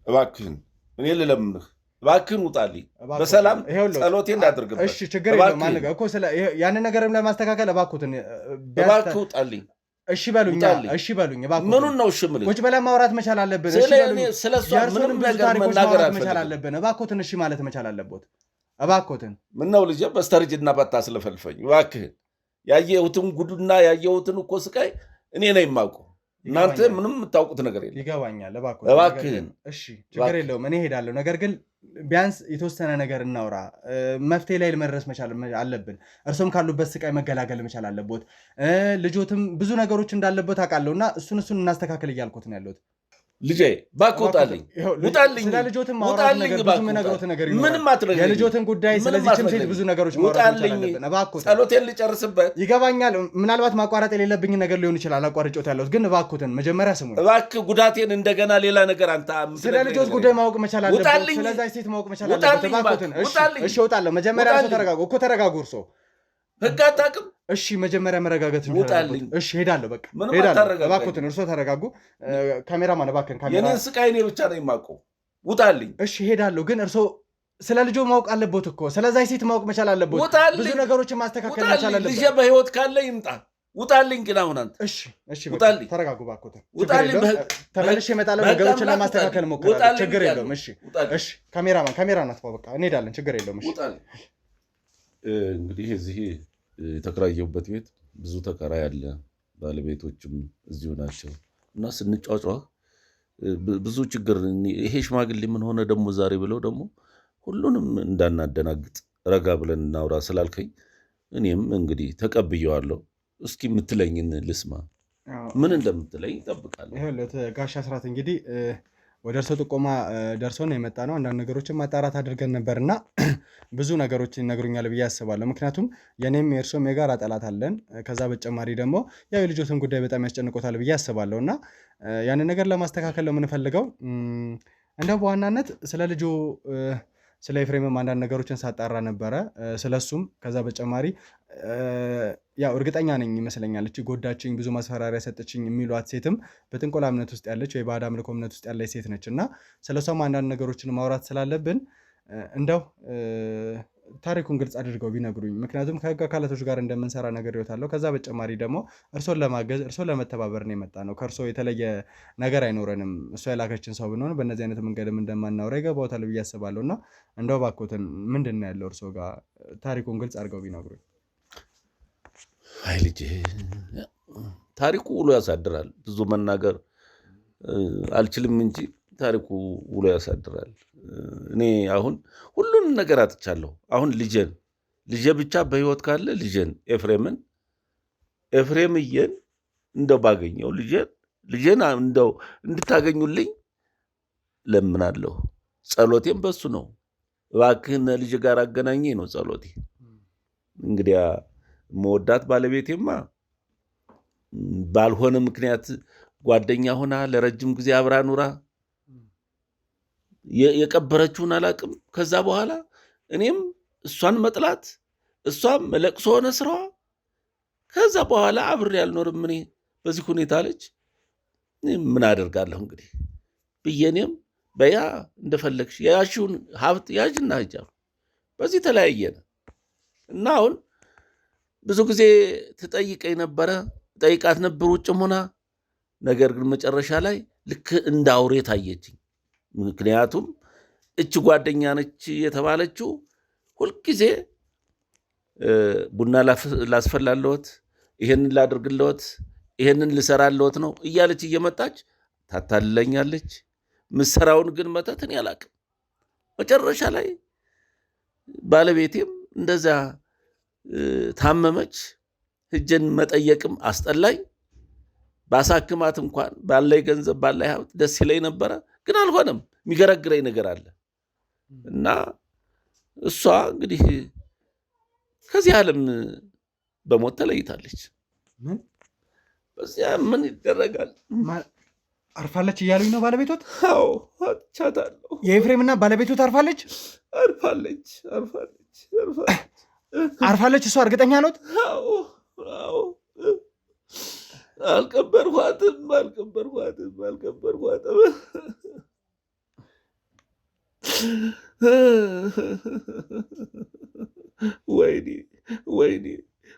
እባክህን እኔ ልለምንህ እባክህን ውጣልኝ። በሰላም ጸሎቴ እንዳደርግበት። እሺ ችግር የለውም ማለት እኮ ያንን ነገርም ለማስተካከል እባክዎትን እባክህ ውጣልኝ። እሺ በሉኝ። እሺ በሉኝ እባክዎትን። ምኑን ነው እሺ የምልህ? ቁጭ ብለን ማውራት መቻል አለብን። እሺ በሉኝ። ስለሷ ምንም ነገር መናገር መቻል አለብን። እባክዎትን እሺ ማለት መቻል አለበት። እባክዎትን። ምነው ልጄ በስተርጅና ባታስለፈልፈኝ እባክህን። ያየሁትን ጉዱና ያየሁትን እኮ ስቃይ እኔ ነኝ የማውቀው። እናንተ ምንም የምታውቁት ነገር የለም። ይገባኛል። እባክህን። እሺ ችግር የለውም እኔ እሄዳለሁ። ነገር ግን ቢያንስ የተወሰነ ነገር እናውራ። መፍትሄ ላይ መድረስ መቻል አለብን። እርሶም ካሉበት ስቃይ መገላገል መቻል አለቦት። ልጆትም ብዙ ነገሮች እንዳለበት አውቃለሁ እና እሱን እናስተካከል እያልኩት ነው ያለሁት። ልጄ እባክህ ውጣልኝ፣ ውጣልኝ፣ ስለ ልጆትም ማውራት ነገር ብዙ ነገሮች ነገር ይኖራል። ምንም አትረግ የልጆትን ጉዳይ ስለዚህም ሴት ብዙ ነገሮች ማውራት መቻል አለብን። እባክዎትን። ጸሎቴን ልጨርስበት። ይገባኛል። ምናልባት ማቋረጥ የሌለብኝ ነገር ሊሆን ይችላል አቋርጬት ያለሁት፣ ግን እባክዎትን መጀመሪያ ስሙኝ። እባክህ ጉዳቴን እንደገና ሌላ ነገር አንተ ስለ ልጆች ጉዳይ ማወቅ መቻል አለብን። ስለዛ ሴት ማወቅ መቻል አለብን። እባክዎትን። እሺ እወጣለሁ። መጀመሪያ እርሶ ተረጋጉ እኮ ተረጋጉ። እርሶ ህግ አታውቅም። እሺ መጀመሪያ መረጋጋት ነው። ውጣልኝ። እሺ ሄዳለሁ። በቃ ሄዳለሁ። እባክዎትን እርሶ ተረጋጉ። ካሜራማን እባክህን ካሜራ የኔን ስቃይ እኔ ብቻ ነኝ የማውቀው። ውጣልኝ። እሺ ሄዳለሁ። ግን እርሶ ስለ ልጆ ማወቅ አለቦት እኮ ስለዛ ሴት ማወቅ መቻል አለቦት። ብዙ ነገሮችን ማስተካከል መቻል አለበት። ልጄ በህይወት ካለ ይምጣ። ውጣልኝ። ግን አሁን አንተ እሺ ውጣልኝ። ተረጋጉ እባክዎትን። ውጣልኝ። ተመልሼ እመጣለሁ። ነገሮችን ለማስተካከል ሞክራለሁ። ችግር የለውም። እሺ ካሜራማን አጥፋው። በቃ እንሄዳለን። ችግር የለውም። እሺ እንግዲህ እዚህ የተከራየሁበት ቤት ብዙ ተከራይ አለ። ባለቤቶችም እዚሁ ናቸው እና ስንጫጫህ ብዙ ችግር ይሄ ሽማግሌ ምን ሆነ ደግሞ ዛሬ ብለው ደግሞ ሁሉንም እንዳናደናግጥ ረጋ ብለን እናውራ ስላልከኝ እኔም እንግዲህ ተቀብየዋለሁ። እስኪ የምትለኝን ልስማ። ምን እንደምትለኝ እጠብቃለሁ። ይኸውልህ ጋሽ አስራት እንግዲህ ወደ እርሶ ጥቆማ ደርሶ ነው የመጣ ነው። አንዳንድ ነገሮችን ማጣራት አድርገን ነበር እና ብዙ ነገሮችን ይነግሩኛል ብዬ አስባለሁ። ምክንያቱም የኔም የእርሶም የጋራ ጠላት አለን። ከዛ በተጨማሪ ደግሞ ያው የልጆትን ጉዳይ በጣም ያስጨንቆታል ብዬ አስባለሁ እና ያንን ነገር ለማስተካከል ነው የምንፈልገው። እንደው በዋናነት ስለ ልጁ ስለ ኤፍሬምም አንዳንድ ነገሮችን ሳጣራ ነበረ ስለሱም። ከዛ በተጨማሪ ያው እርግጠኛ ነኝ ይመስለኛል እቺ ጎዳችኝ፣ ብዙ ማስፈራሪያ ሰጠችኝ የሚሏት ሴትም በጥንቆላ እምነት ውስጥ ያለች ወይ ባዕድ አምልኮ እምነት ውስጥ ያለች ሴት ነች እና ስለሷም አንዳንድ ነገሮችን ማውራት ስላለብን እንደው ታሪኩን ግልጽ አድርገው ቢነግሩኝ። ምክንያቱም ከህግ አካላቶች ጋር እንደምንሰራ ነገር ይወታለሁ። ከዛ በተጨማሪ ደግሞ እርሶን ለማገዝ እርሶን ለመተባበር ነው የመጣ ነው። ከእርሶ የተለየ ነገር አይኖረንም። እሷ የላከችን ሰው ብንሆን በእነዚህ አይነት መንገድም እንደማናወራ ይገባዎታል ብዬ አስባለሁ እና እንደው እባክዎትን ምንድን ነው ያለው እርሶ ጋር ታሪኩን ግልጽ አድርገው ቢነግሩኝ። አይ ልጄ ታሪኩ ውሎ ያሳድራል። ብዙ መናገር አልችልም እንጂ ታሪኩ ውሎ ያሳድራል። እኔ አሁን ሁሉንም ነገር አጥቻለሁ። አሁን ልጄ ብቻ በህይወት ካለ ልጄን ኤፍሬምዬን እንደው ባገኘው ልጄን እንደው እንድታገኙልኝ ለምናለሁ። ጸሎቴም በሱ ነው። እባክህን ልጅ ጋር አገናኘ ነው ጸሎቴ። እንግዲያ መወዳት ባለቤቴማ ባልሆነ ምክንያት ጓደኛ ሆና ለረጅም ጊዜ አብራ ኑራ የቀበረችውን አላቅም። ከዛ በኋላ እኔም እሷን መጥላት እሷም መለቅሶ ሆነ ስራዋ። ከዛ በኋላ አብሬ አልኖርም እኔ በዚህ ሁኔታ አለች። ምን አደርጋለሁ እንግዲህ ብዬ እኔም በያ እንደፈለግሽ የያሽውን ሀብት ያዥና ሂጂ አሉ። በዚህ ተለያየን እና አሁን ብዙ ጊዜ ትጠይቀኝ ነበረ፣ ጠይቃት ነበር ውጭም ሆና። ነገር ግን መጨረሻ ላይ ልክ እንደ አውሬ ታየችኝ። ምክንያቱም እች ጓደኛ ነች የተባለችው ሁልጊዜ ቡና ላስፈላለወት፣ ይሄንን ላድርግለወት፣ ይሄንን ልሰራለወት ነው እያለች እየመጣች ታታልለኛለች። ምሰራውን ግን መተት እኔ አላቅም። መጨረሻ ላይ ባለቤቴም እንደዛ ታመመች። ሂጄን መጠየቅም አስጠላኝ። ባሳክማት እንኳን ባላይ ገንዘብ ባላይ ሀብት ደስ ይለኝ ነበረ፣ ግን አልሆነም። የሚገረግረኝ ነገር አለ እና እሷ እንግዲህ ከዚህ ዓለም በሞት ተለይታለች። በዚያ ምን ይደረጋል? አርፋለች እያሉኝ ነው ባለቤቶት? አዎ አጥቻታለሁ። የኤፍሬምና ባለቤቶት አርፋለች? አርፋለች። እሷ እርግጠኛ ኖት? አዎ አልቀበርኳትም።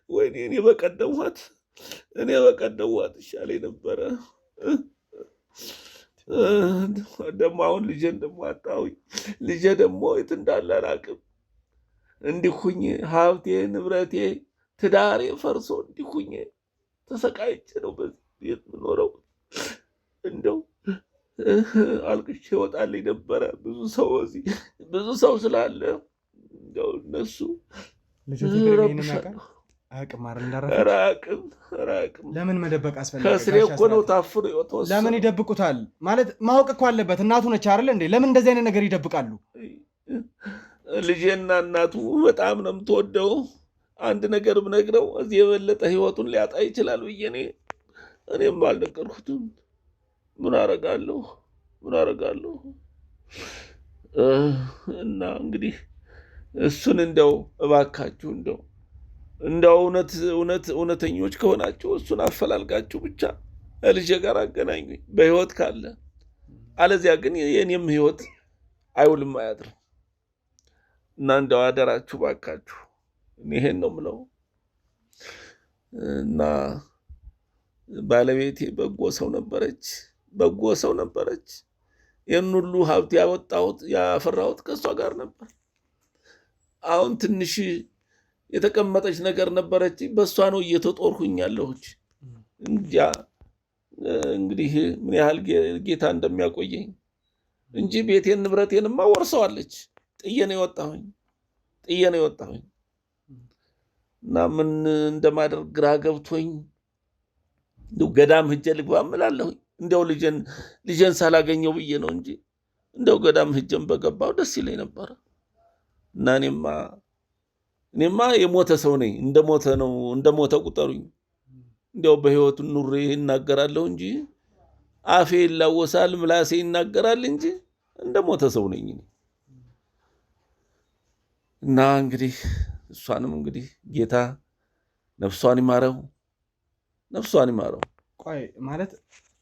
ወይኔ እኔ በቀደምኋት ይሻለኝ ነበረ። ደግሞ አሁን ልጄን ደግሞ አጣሁኝ። ልጄ ደግሞ የት እንዳለ አላውቅም። እንዲሁኝ ሀብቴ፣ ንብረቴ፣ ትዳሬ ፈርሶ እንዲሁኝ ተሰቃይቼ ነው በዚህ ቤት የምኖረው። እንደው አልቅሼ እወጣልኝ ነበረ። ብዙ ሰው ስላለ እንደው እነሱ አያውቅም። ለምን መደበቅ አስፈለገ? ከስሬ እኮ ነው ታፍሮ የተወሰነ። ለምን ይደብቁታል? ማለት ማወቅ እኮ አለበት። እናቱ ነች አይደል እንዴ? ለምን እንደዚህ አይነት ነገር ይደብቃሉ? ልጄና እናቱ በጣም ነው የምትወደው። አንድ ነገር ብነግረው እዚህ የበለጠ ህይወቱን ሊያጣ ይችላል ብዬ እኔም አልነገርኩትም። ምን አረጋለሁ? እና እንግዲህ እሱን እንደው እባካችሁ እንደው እውነተኞች ከሆናችሁ እሱን አፈላልጋችሁ ብቻ ልጄ ጋር አገናኙኝ በህይወት ካለ። አለዚያ ግን የኔም ህይወት አይውልም አያድርም። እና እንደው አደራችሁ ባካችሁ፣ ይሄን ነው የምለው። እና ባለቤቴ በጎ ሰው ነበረች። ይህን ሁሉ ሀብት ያፈራሁት ከእሷ ጋር ነበር። አሁን ትንሽ የተቀመጠች ነገር ነበረች፣ በእሷ ነው እየተጦርኩኝ ያለሁት። እንግዲህ ምን ያህል ጌታ እንደሚያቆየኝ እንጂ ቤቴን ንብረቴንማ ወርሰዋለች። ጥዬ ነው የወጣሁኝ እና ምን እንደማደርግ ግራ ገብቶኝ እንደው ገዳም ሂጄ ልግባ እምላለሁኝ። እንደው ልጄን ሳላገኘው ብዬ ነው እንጂ እንደው ገዳም ሂጄም በገባው ደስ ይለኝ ነበረ። እና እኔማ የሞተ ሰው ነኝ። እንደሞተ ቁጠሩኝ። እንደው በህይወቱ ኑሬ እናገራለሁ እንጂ አፌ ይላወሳል፣ ምላሴ ይናገራል እንጂ እንደሞተ ሰው ነኝ። እና እንግዲህ እሷንም እንግዲህ ጌታ ነፍሷን ይማረው። ቆይ ማለት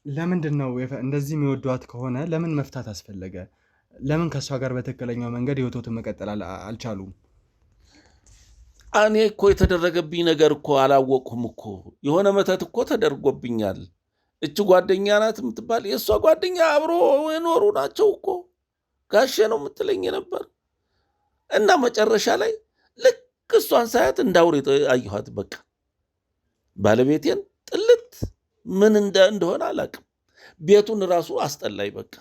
ለምንድን ነው እንደዚህ የሚወዷት ከሆነ ለምን መፍታት አስፈለገ? ለምን ከእሷ ጋር በትክክለኛው መንገድ ህይወቶትን መቀጠል አልቻሉም? እኔ እኮ የተደረገብኝ ነገር እኮ አላወቅሁም እኮ። የሆነ መተት እኮ ተደርጎብኛል። እች ጓደኛ ናት የምትባል የእሷ ጓደኛ አብሮ የኖሩ ናቸው እኮ። ጋሼ ነው የምትለኝ ነበር። እና መጨረሻ ላይ ልክ እሷን ሳያት እንዳውሬ አየኋት። በቃ ባለቤቴን ጥልት ምን እንደሆነ አላውቅም። ቤቱን ራሱ አስጠላኝ። በቃ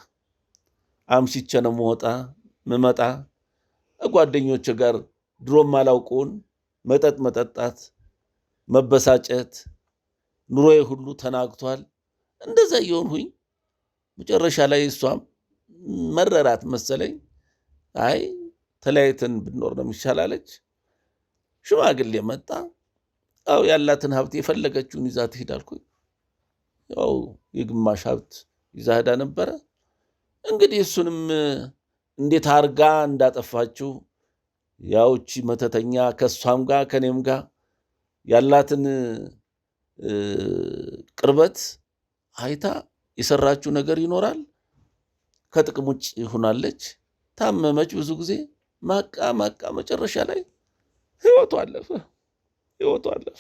አምሽቼ ነው የምወጣ። ምመጣ ጓደኞች ጋር ድሮም አላውቀውን መጠጥ መጠጣት፣ መበሳጨት፣ ኑሮዬ ሁሉ ተናግቷል። እንደዛ እየሆንሁኝ መጨረሻ ላይ እሷም መረራት መሰለኝ። አይ ተለያይተን ብንኖር ነው የሚሻላለች። ሽማግሌ መጣ። ያው ያላትን ሀብት የፈለገችውን ይዛ ትሄድ አልኩኝ። ያው የግማሽ ሀብት ይዛ ሄዳ ነበረ። እንግዲህ እሱንም እንዴት አርጋ እንዳጠፋችው ያውቺ መተተኛ ከሷም ጋር ከኔም ጋር ያላትን ቅርበት አይታ የሰራችው ነገር ይኖራል። ከጥቅም ውጭ ሆናለች። ታመመች። ብዙ ጊዜ ማቃ መጨረሻ ላይ ህይወቱ አለፈ።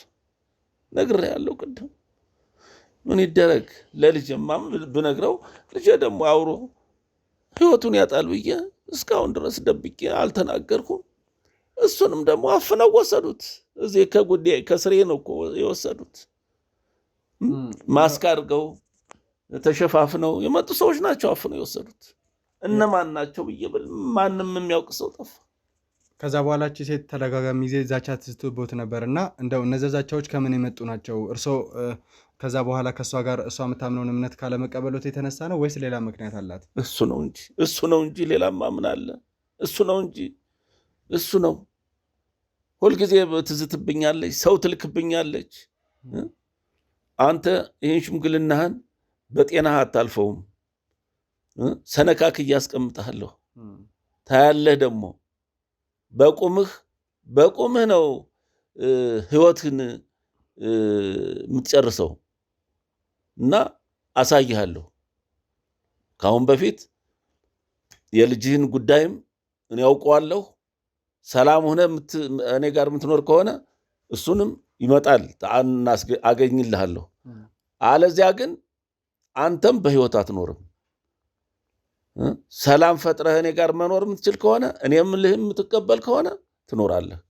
ነግሬያለሁ ቅድም። ምን ይደረግ? ለልጄማ ብነግረው ልጄ ደግሞ አውሮ ህይወቱን ያጣል ብዬ እስካሁን ድረስ ደብቄ አልተናገርኩም። እሱንም ደግሞ አፍነው ወሰዱት። እዚህ ከስሬ ነው እኮ የወሰዱት። ማስክ አድርገው ተሸፋፍነው የመጡ ሰዎች ናቸው አፍነው የወሰዱት። እነማን ናቸው ብዬ ብል ማንም የሚያውቅ ሰው ጠፋ። ከዛ በኋላች ሴት ተደጋጋሚ ጊዜ ዛቻ ትስትቦት ነበር እና እንደው እነዚያ ዛቻዎች ከምን የመጡ ናቸው? እርስዎ ከዛ በኋላ ከእሷ ጋር እሷ የምታምነውን እምነት ካለመቀበሎት የተነሳ ነው ወይስ ሌላ ምክንያት አላት? እሱ ነው እንጂ ሌላማ ምን አለ? እሱ ነው። ሁልጊዜ ትዝትብኛለች፣ ሰው ትልክብኛለች። አንተ ይህን ሽምግልናህን በጤናህ አታልፈውም፣ ሰነካክ እያስቀምጠሃለሁ፣ ታያለህ። ደግሞ በቁምህ ነው ህይወትህን የምትጨርሰው እና አሳይሃለሁ። ከአሁን በፊት የልጅህን ጉዳይም እኔ ያውቀዋለሁ። ሰላም ሆነ እኔ ጋር የምትኖር ከሆነ እሱንም ይመጣል አገኝልሃለሁ። አለዚያ ግን አንተም በህይወት አትኖርም። ሰላም ፈጥረህ እኔ ጋር መኖር የምትችል ከሆነ እኔም ልህም የምትቀበል ከሆነ ትኖራለህ።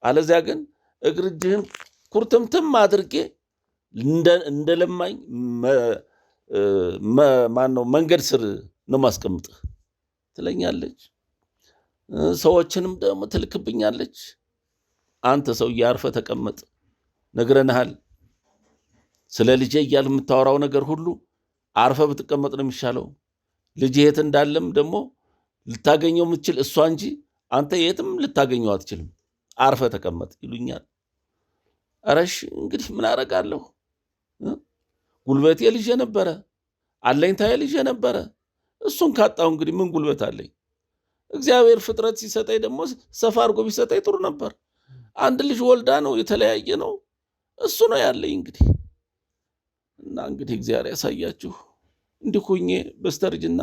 አለዚያ ግን እግር እጅህን ኩርትምትም አድርጌ እንደ ለማኝ መንገድ ስር ነው ማስቀምጥህ ትለኛለች። ሰዎችንም ደግሞ ትልክብኛለች። አንተ ሰውዬ አርፈህ ተቀመጥ፣ ነግረንሃል። ስለ ልጄ እያል የምታወራው ነገር ሁሉ አርፈህ ብትቀመጥ ነው የሚሻለው። ልጅ የት እንዳለም ደግሞ ልታገኘው የምትችል እሷ እንጂ አንተ የትም ልታገኘው አትችልም። አርፈህ ተቀመጥ ይሉኛል። አረሽ እንግዲህ ምን አደርጋለሁ? ጉልበቴ ልጄ ነበረ፣ አለኝታዬ ልጄ ነበረ። እሱን ካጣሁ እንግዲህ ምን ጉልበት አለኝ? እግዚአብሔር ፍጥረት ሲሰጠኝ ደግሞ ሰፋ አድርጎ ቢሰጠኝ ጥሩ ነበር። አንድ ልጅ ወልዳ ነው የተለያየ ነው። እሱ ነው ያለኝ እንግዲህ። እና እንግዲህ እግዚአብሔር ያሳያችሁ። እንዲህ ሁኜ በስተርጅና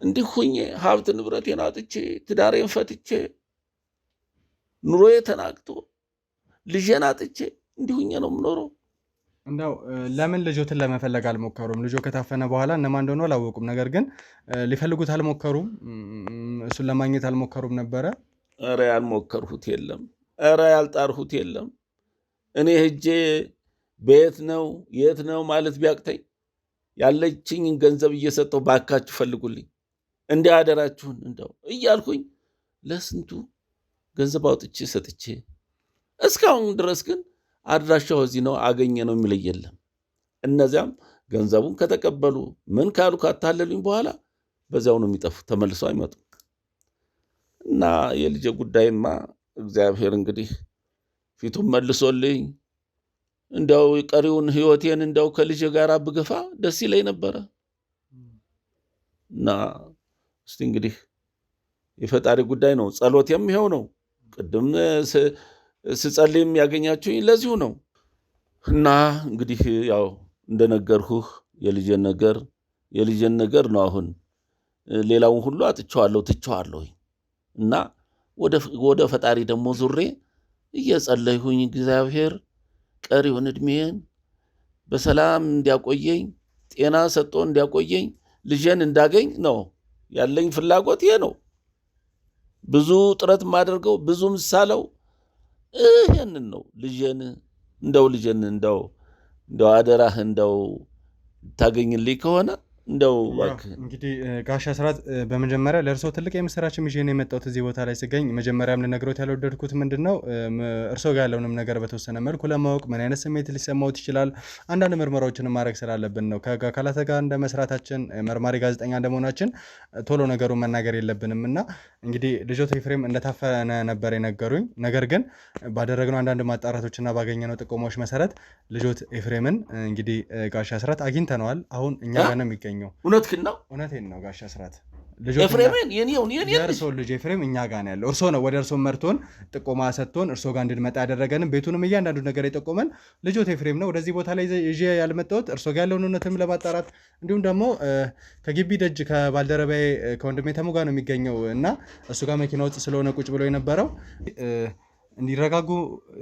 እንዲህ ሁኜ ሀብት ንብረቴን አጥቼ ትዳሬን ፈትቼ ኑሮዬ ተናግቶ ልጄን አጥቼ እንዲህ ሁኜ ነው የምኖረው። እንደው ለምን ልጆትን ለመፈለግ አልሞከሩም? ልጆ ከታፈነ በኋላ እነማን እንደሆኑ አላወቁም። ነገር ግን ሊፈልጉት አልሞከሩም? እሱን ለማግኘት አልሞከሩም ነበረ? ኧረ ያልሞከርሁት የለም። ኧረ ያልጣርሁት የለም። እኔ ሄጄ ቤት ነው የት ነው ማለት ቢያቅተኝ ያለችኝን ገንዘብ እየሰጠው ባካችሁ ፈልጉልኝ፣ እንዲህ አደራችሁን እንደው እያልኩኝ ለስንቱ ገንዘብ አውጥቼ ሰጥቼ እስካሁን ድረስ ግን አድራሻው እዚህ ነው አገኘ ነው የሚለይ የለም። እነዚያም ገንዘቡን ከተቀበሉ ምን ካሉ ካታለሉኝ በኋላ በዚያው ነው የሚጠፉ፣ ተመልሰው አይመጡም። እና የልጄ ጉዳይማ እግዚአብሔር እንግዲህ ፊቱን መልሶልኝ እንደው ቀሪውን ህይወቴን እንደው ከልጄ ጋር ብገፋ ደስ ይለኝ ነበረ። እና እስቲ እንግዲህ የፈጣሪ ጉዳይ ነው። ጸሎቴም ይኸው ነው። ቅድም ስጸልይም ያገኛችሁኝ ለዚሁ ነው። እና እንግዲህ ያው እንደነገርሁህ የልጄን ነገር ነው። አሁን ሌላውን ሁሉ አጥቼዋለሁ፣ ትቼዋለሁኝ። እና ወደ ፈጣሪ ደግሞ ዙሬ እየጸለይሁኝ እግዚአብሔር ቀሪውን ዕድሜን በሰላም እንዲያቆየኝ፣ ጤና ሰጥቶ እንዲያቆየኝ፣ ልጄን እንዳገኝ ነው ያለኝ ፍላጎት። ይሄ ነው ብዙ ጥረት የማደርገው፣ ብዙ ምሳለው ይሄንን ነው። ልጄን እንደው አደራህ እንደው ታገኝልኝ ከሆነ እንደው እባክህ እንግዲህ ጋሽ አስራት በመጀመሪያ ለእርስዎ ትልቅ የምስራች ይዤ ነው የመጣሁት እዚህ ቦታ ላይ ስገኝ መጀመሪያም ልነግሮት ያልወደድኩት ምንድነው እርስዎ ጋር ያለውንም ነገር በተወሰነ መልኩ ለማወቅ ምን አይነት ስሜት ሊሰማዎት ይችላል አንዳንድ ምርመራዎችን ማድረግ ስላለብን ነው ከአካላት ጋር እንደ መስራታችን መርማሪ ጋዜጠኛ እንደመሆናችን ቶሎ ነገሩን መናገር የለብንምና እንግዲህ ልጆት ኤፍሬም እንደታፈነ ነበር የነገሩኝ ነገር ግን ባደረግነው አንዳንድ ማጣራቶችና ባገኘነው ጥቆማዎች መሰረት ልጆት ኤፍሬምን እንግዲህ ጋሽ አስራት አግኝተነዋል አሁን እኛ ጋር ነው የሚገኘው እውነትህን ነው እውነቴን ነው ጋሽ አስራት ኤፍሬምን የኔው የእርስዎ ልጅ ኤፍሬም እኛ ጋር ነው ያለው እርስዎ ነው ወደ እርስዎ መርቶን ጥቆማ ሰጥቶን እርስዎ ጋር እንድንመጣ ያደረገንም ቤቱንም እያንዳንዱ ነገር የጠቆመን ልጆት ኤፍሬም ነው ወደዚህ ቦታ ላይ ይዤ ያልመጣሁት እርስዎ ጋር ያለውን እውነትም ለማጣራት እንዲሁም ደግሞ ከግቢ ደጅ ከባልደረባዬ ከወንድሜ ተሙ ጋር ነው የሚገኘው እና እሱ ጋር መኪና ውስጥ ስለሆነ ቁጭ ብሎ የነበረው እንዲረጋጉ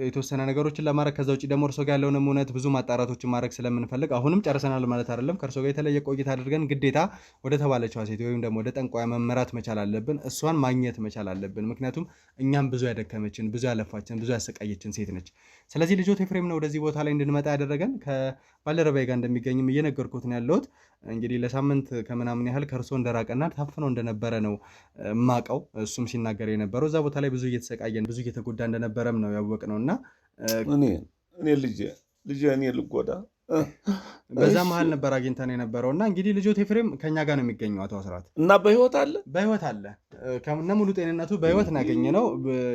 የተወሰነ ነገሮችን ለማድረግ ከዛ ውጪ ደግሞ እርሶ ጋር ያለውንም እውነት ብዙ ማጣራቶችን ማድረግ ስለምንፈልግ አሁንም ጨርሰናል ማለት አይደለም ከእርሶ ጋር የተለየ ቆይታ አድርገን ግዴታ ወደ ተባለችዋ ሴት ወይም ደግሞ ወደ ጠንቋይ መመራት መቻል አለብን እሷን ማግኘት መቻል አለብን ምክንያቱም እኛም ብዙ ያደከመችን ብዙ ያለፋችን ብዙ ያሰቃየችን ሴት ነች ስለዚህ ልጆት ኤፍሬም ነው ወደዚህ ቦታ ላይ እንድንመጣ ያደረገን ከባልደረባዬ ጋር እንደሚገኝም እየነገርኩት ነው ያለሁት እንግዲህ ለሳምንት ከምናምን ያህል ከእርሶ እንደራቀና ታፍኖ እንደነበረ ነው ማቀው እሱም ሲናገር የነበረው እዛ ቦታ ላይ ብዙ እየተሰቃየን ብዙ እየተጎዳ እንደነበረም ነው ያወቅነውና እኔ ልጄ እኔ ልጎዳ በዛ መሃል ነበር አግኝተን የነበረውና እንግዲህ ልጆት ኤፍሬም ከኛ ጋር ነው የሚገኘው አቶ አስራት እና በህይወት አለ ከነ ሙሉ ጤንነቱ በህይወት ያገኘነው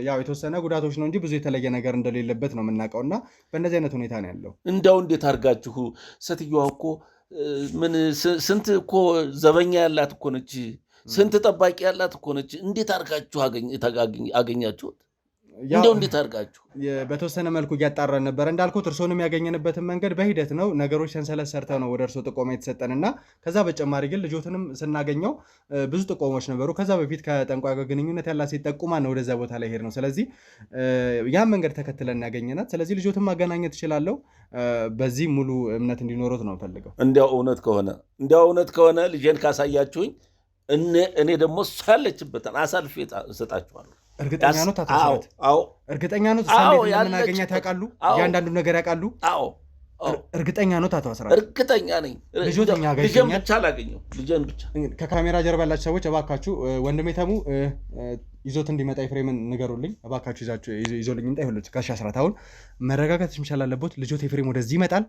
ያው የተወሰነ ጉዳቶች ነው እንጂ ብዙ የተለየ ነገር እንደሌለበት ነው የምናውቀውና በእንደዚህ አይነት ሁኔታ ነው ያለው እንደው እንዴት አድርጋችሁ ሴትዮዋ እኮ ምን ስንት እኮ ዘበኛ ያላት እኮ ነች ስንት ጠባቂ ያላት እኮ ነች እንዴት አድርጋችሁ አገኛችሁት እንደው እንዴት አድርጋችሁ በተወሰነ መልኩ እያጣራን ነበር እንዳልኩት እርሶንም ያገኘንበትን መንገድ በሂደት ነው ነገሮች ሰንሰለት ሰርተው ነው ወደ እርሶ ጥቆማ የተሰጠንና ከዛ በተጨማሪ ግን ልጆትንም ስናገኘው ብዙ ጥቆሞች ነበሩ ከዛ በፊት ከጠንቋይ ጋር ግንኙነት ያላት ሴት ጠቁማ ነው ወደዛ ቦታ ላይ ሄድ ነው ስለዚህ ያን መንገድ ተከትለን ያገኘናት ስለዚህ ልጆትን ማገናኘት ይችላልው በዚህ ሙሉ እምነት እንዲኖሩት ነው ፈልገው እንዲያው እውነት ከሆነ ልጄን ካሳያችሁኝ እኔ ደግሞ እሷ ያለችበትን አሳልፌ እሰጣችኋለሁ እርግጠኛ ነው ታታስራት አዎ እርግጠኛ ነው ሰንዴት ለምናገኛት ያውቃሉ ያንዳንዱ ነገር ያውቃሉ አዎ እርግጠኛ ነው ታታስራት እርግጠኛ ነኝ ልጆኛ ጋር ልጄን ብቻ ላገኘው ልጄን ብቻ ከካሜራ ጀርባ ያላችሁ ሰዎች እባካችሁ ወንድሜ ተሙ ይዞት እንዲመጣ ኤፍሬምን ንገሩልኝ እባካችሁ ይዞልኝ እንጣ ይሁንልኝ ጋሽ አስራት አሁን መረጋጋት መቻል አለበት ልጆት ኤፍሬም ወደዚህ ይመጣል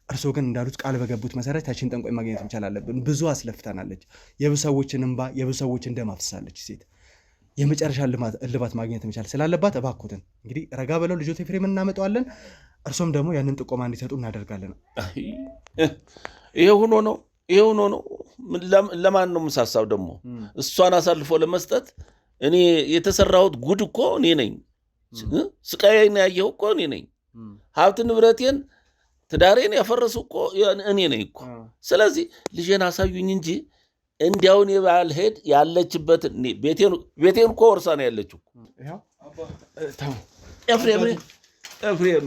እርሶ ግን እንዳሉት ቃል በገቡት መሰረት ታችን ጠንቋይ ማግኘት መቻል አለብን ብዙ አስለፍታናለች የብዙ ሰዎችን እንባ የብዙ ሰዎችን ደም አፍሳለች ሴት የመጨረሻ እልባት ማግኘት መቻል ስላለባት እባክዎትን እንግዲህ ረጋ ብለው ልጆት ኤፍሬም እናመጣዋለን እርሶም ደግሞ ያንን ጥቆማ እንዲሰጡ እናደርጋለን ይሄ ሆኖ ነው ለማን ነው የምሳሳው ደግሞ እሷን አሳልፎ ለመስጠት እኔ የተሰራሁት ጉድ እኮ እኔ ነኝ ስቃዬን ያየሁ እኮ እኔ ነኝ ሀብት ንብረቴን ትዳሬን ያፈረሱ እኮ እኔ ነኝ እኮ ስለዚህ ልጄን አሳዩኝ እንጂ እንዲያውን የባልሄድ ያለችበት ቤቴን እኮ ወርሳ ነው ያለችው ኤፍሬም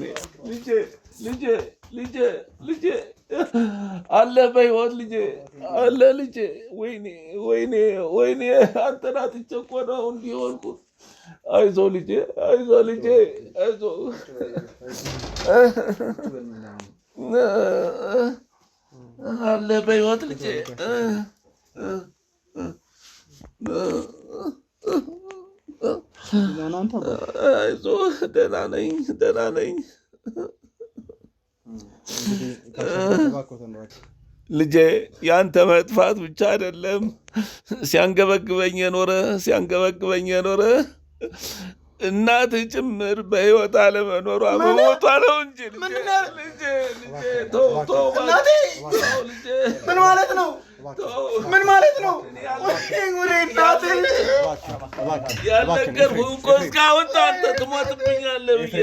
ልጄ አለ በሕይወት ልጄ ወይኔ አንተን አጥቼ እኮ ነው እንዲህ ሆንኩት አይዞ ልጄ አለ በሕይወት ልጄ አይዞህ ደህና ነኝ ልጄ ያንተ መጥፋት ብቻ አይደለም ሲያንገበግበኝ የኖረ እናት ጭምር በሕይወት አለመኖሯ በሞቷ ነው እንጂ ምን ማለት ነው ያልነገርኩህ እኮ እስካሁን አንተ ትሞትብኛለህ ብዬ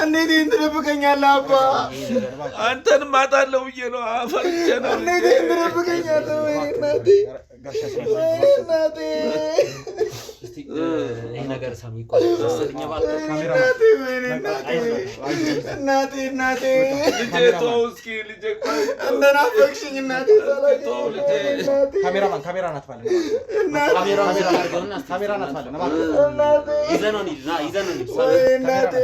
እንዴት ትደብቀኛለህ አባ አንተን ማጣለሁ ብዬ ነው አፈርቼ ነው እንዴት ትደብቀኛለህ ይሄ ነገር ሳሚ ይቆጣ ስለኛ ባለ ካሜራ እናቴ ልጄ ልጄ እንደናፈቅሽኝ እናቴ ካሜራ ናት ማለት ካሜራ ናት ማለት ነው። ይዘነው እናቴ